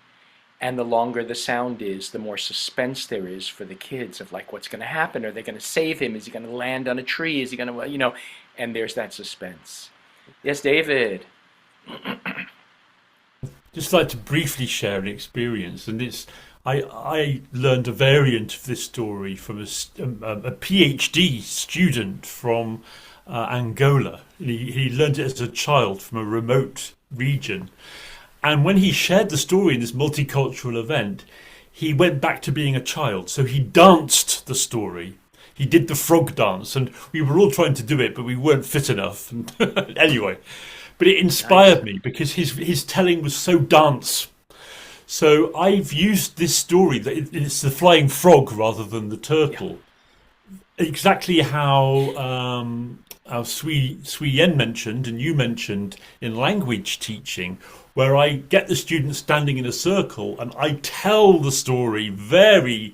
and the longer the sound is, the more suspense there is for the kids of like what's going to happen. Are they going to save him? Is he going to land on a tree? Is he going to, and there's that suspense. Yes, David. Just like to briefly share an experience, and it's I learned a variant of this story from a PhD student from Angola. He learned it as a child from a remote region, and when he shared the story in this multicultural event, he went back to being a child. So he danced the story. He did the frog dance, and we were all trying to do it, but we weren't fit enough. And anyway, but it Nice. inspired me because his telling was so dance. So I've used this story that it's the flying frog rather than the Yeah. turtle. Exactly how Sui Yen mentioned and you mentioned in language teaching, where I get the students standing in a circle and I tell the story very,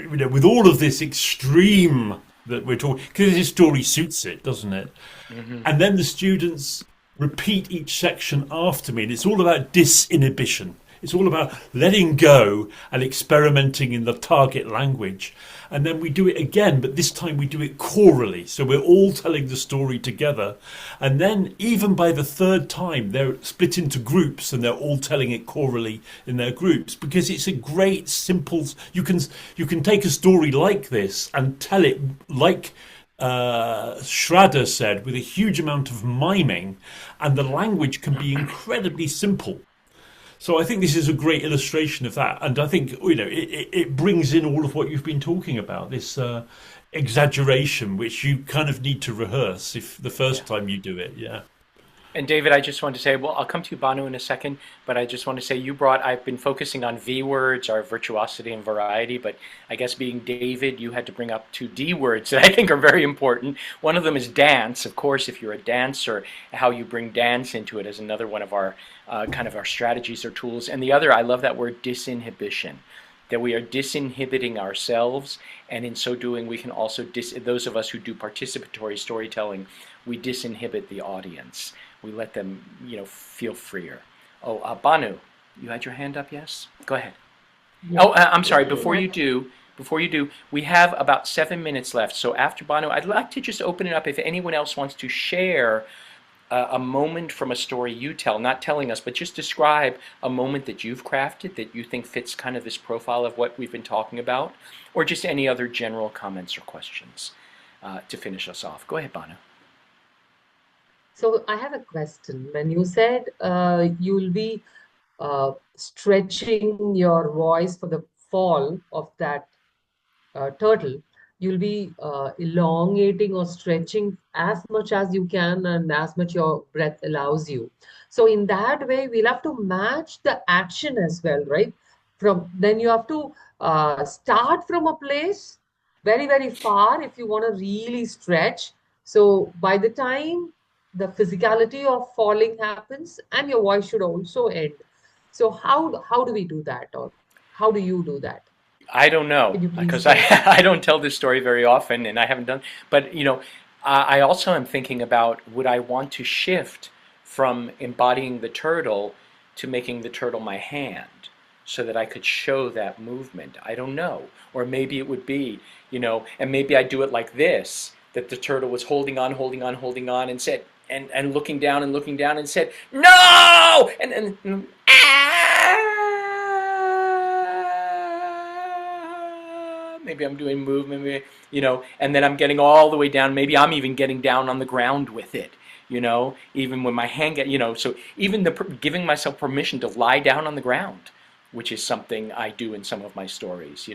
with all of this extreme that we're talking, because this story suits it, doesn't it? Mm-hmm. And then the students repeat each section after me, and it's all about disinhibition. It's all about letting go and experimenting in the target language. And then we do it again, but this time we do it chorally. So we're all telling the story together. And then even by the third time, they're split into groups and they're all telling it chorally in their groups because it's a great, simple, you can take a story like this and tell it like Schrader said, with a huge amount of miming, and the language can be incredibly simple. So I think this is a great illustration of that, and I think it brings in all of what you've been talking about, this exaggeration, which you kind of need to rehearse if the Yeah. first time you do it. Yeah. And David, I just want to say, well, I'll come to you, Banu, in a second, but I just want to say I've been focusing on V words, our virtuosity and variety, but I guess being David, you had to bring up two D words that I think are very important. One of them is dance. Of course, if you're a dancer, how you bring dance into it is another one of our kind of our strategies or tools. And the other, I love that word disinhibition, that we are disinhibiting ourselves, and in so doing, we can also, those of us who do participatory storytelling, we disinhibit the audience. We let them, feel freer. Oh, Banu, you had your hand up, yes? Go ahead. Yeah. Oh, I'm Yeah, sorry. sure. Before you do, before you do, we have about 7 minutes left. So after Banu, I'd like to just open it up if anyone else wants to share a moment from a story you tell, not telling us, but just describe a moment that you've crafted that you think fits kind of this profile of what we've been talking about, or just any other general comments or questions to finish us off. Go ahead, Banu. So I have a question. When you said you'll be stretching your voice for the fall of that turtle, you'll be elongating or stretching as much as you can and as much your breath allows you. So in that way, we'll have to match the action as well, right? From then you have to start from a place very, very far if you want to really stretch. So by the time the physicality of falling happens, and your voice should also end. So how do we do that, or how do you do that? I don't know, Can you please because tell? I don't tell this story very often, and I haven't done. But I also am thinking about, would I want to shift from embodying the turtle to making the turtle my hand, so that I could show that movement? I don't know. Or maybe it would be, and maybe I do it like this, that the turtle was holding on, holding on, holding on, and said, and looking down and said, no, and maybe I'm doing movement, maybe, and then I'm getting all the way down. Maybe I'm even getting down on the ground with it, even when my hand so even giving myself permission to lie down on the ground, which is something I do in some of my stories,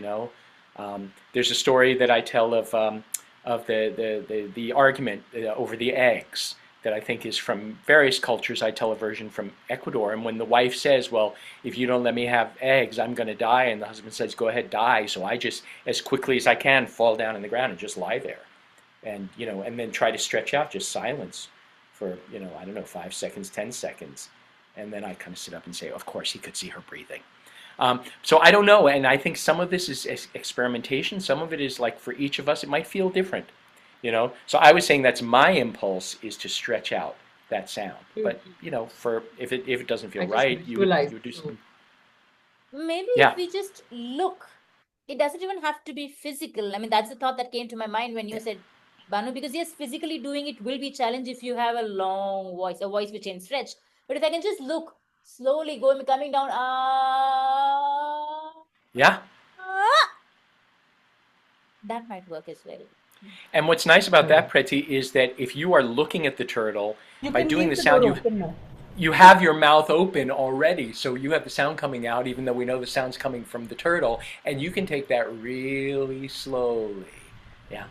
There's a story that I tell of the argument over the eggs that I think is from various cultures. I tell a version from Ecuador, and when the wife says, well, if you don't let me have eggs, I'm going to die, and the husband says, go ahead, die. So I just, as quickly as I can, fall down on the ground and just lie there, and and then try to stretch out, just silence for, I don't know, 5 seconds, 10 seconds, and then I kind of sit up and say, of course he could see her breathing. So I don't know, and I think some of this is experimentation. Some of it is like, for each of us, it might feel different. So I was saying that's my impulse, is to stretch out that sound. But for if it doesn't feel I just right, you would visualize. do something. Maybe Yeah. if we just look, it doesn't even have to be physical. I mean, that's the thought that came to my mind when you said, Banu, because yes, physically doing it will be challenge if you have a long voice, a voice which ain't stretched. But if I can just look slowly coming down, Yeah. that might work as well. And what's nice about that, Preti, is that if you are looking at the turtle, by doing the sound, you have your mouth open already, so you have the sound coming out, even though we know the sound's coming from the turtle, and you can take that really slowly. Yeah.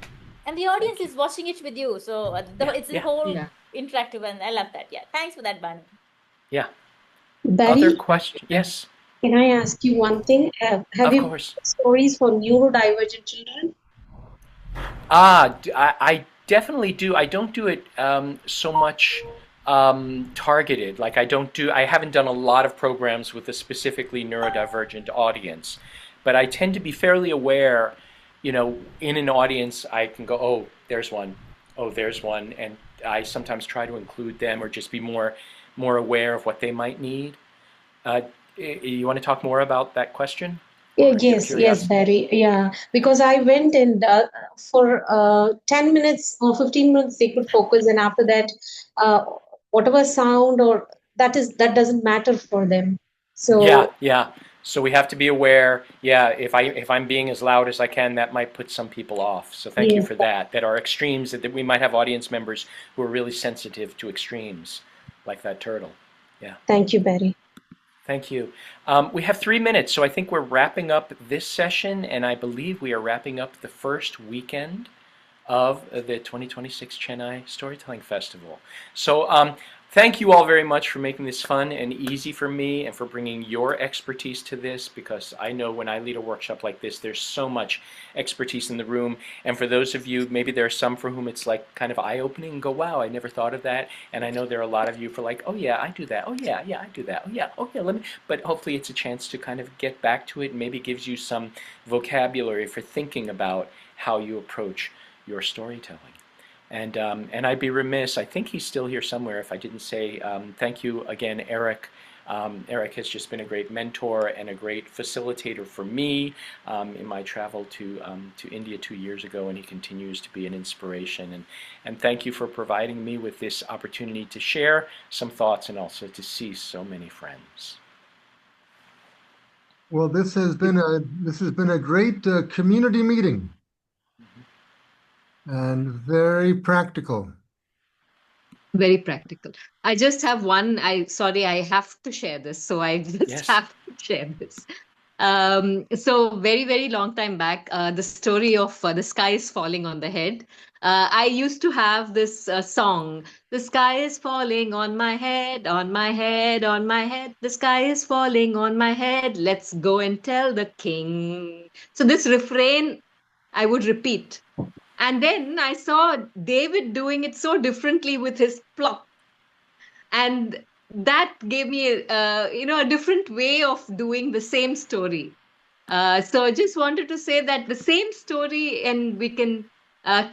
And the audience is watching it with you, so it's a whole Yeah. interactive, and I love that. Yeah, thanks for that, Banu. Yeah. Barry, Other question? Yes. can I ask you one thing? Have Of you course. stories for neurodivergent children? I definitely do. I don't do it so much targeted. Like I haven't done a lot of programs with a specifically neurodivergent audience, but I tend to be fairly aware, in an audience, I can go, oh, there's one, and I sometimes try to include them, or just be more aware of what they might need. You want to talk more about that question? Yes, Barry. Yeah, because I went and for 10 minutes or 15 minutes they could focus, and after that, whatever sound or that doesn't matter for them. So Yeah. So we have to be aware. Yeah, if I'm being as loud as I can, that might put some people off. So thank you yes, for that. That are extremes. That we might have audience members who are really sensitive to extremes, like that turtle. Yeah. thank you, Barry. Thank you. We have 3 minutes, so I think we're wrapping up this session, and I believe we are wrapping up the first weekend of the 2026 Chennai Storytelling Festival. So thank you all very much for making this fun and easy for me, and for bringing your expertise to this, because I know when I lead a workshop like this, there's so much expertise in the room. And for those of you, maybe there are some for whom it's like kind of eye-opening and go, wow, I never thought of that. And I know there are a lot of you for like, oh yeah, I do that. Oh yeah, I do that. Oh yeah, let me. But hopefully it's a chance to kind of get back to it, and maybe gives you some vocabulary for thinking about how you approach your storytelling. And I'd be remiss, I think he's still here somewhere, if I didn't say thank you again, Eric, Eric has just been a great mentor and a great facilitator for me in my travel to India 2 years ago, and he continues to be an inspiration. And thank you for providing me with this opportunity to share some thoughts and also to see so many friends. Well, this has been a great community meeting and very practical. Very practical. I just have one. I have to share this. So I just Yes. have to share this. So very, very long time back, the story of the sky is falling on the head. I used to have this song, the sky is falling on my head, on my head, on my head. The sky is falling on my head. Let's go and tell the king. So this refrain I would repeat. And then I saw David doing it so differently with his plop. And that gave me a different way of doing the same story. So I just wanted to say that the same story, and we can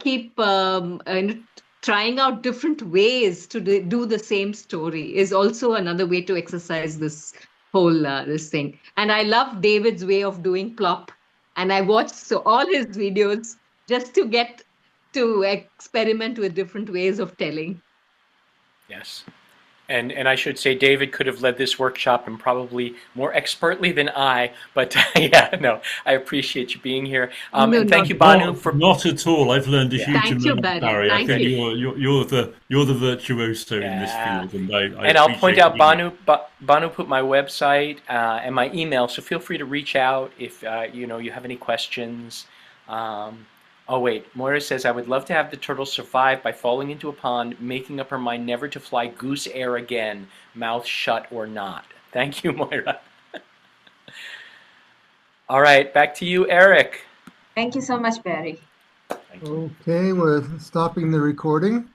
keep trying out different ways to do the same story is also another way to exercise this whole this thing. And I love David's way of doing plop, and I watched all his videos just to get to experiment with different ways of telling. Yes. And I should say David could have led this workshop and probably more expertly than I, but yeah, no, I appreciate you being here. No, And thank you, not- Banu, for Not at all. I've learned a Yeah. huge Thank you, amount, Barry. Barry. I Thank think you. you're the virtuoso in this Yeah. field, and I And I'll point appreciate out you. Banu put my website and my email, so feel free to reach out if you have any questions. Oh wait, Moira says, I would love to have the turtle survive by falling into a pond, making up her mind never to fly goose air again, mouth shut or not. Thank you, Moira. All right, back to you, Eric. Thank you so much, Barry. Thank you. Okay, we're stopping the recording.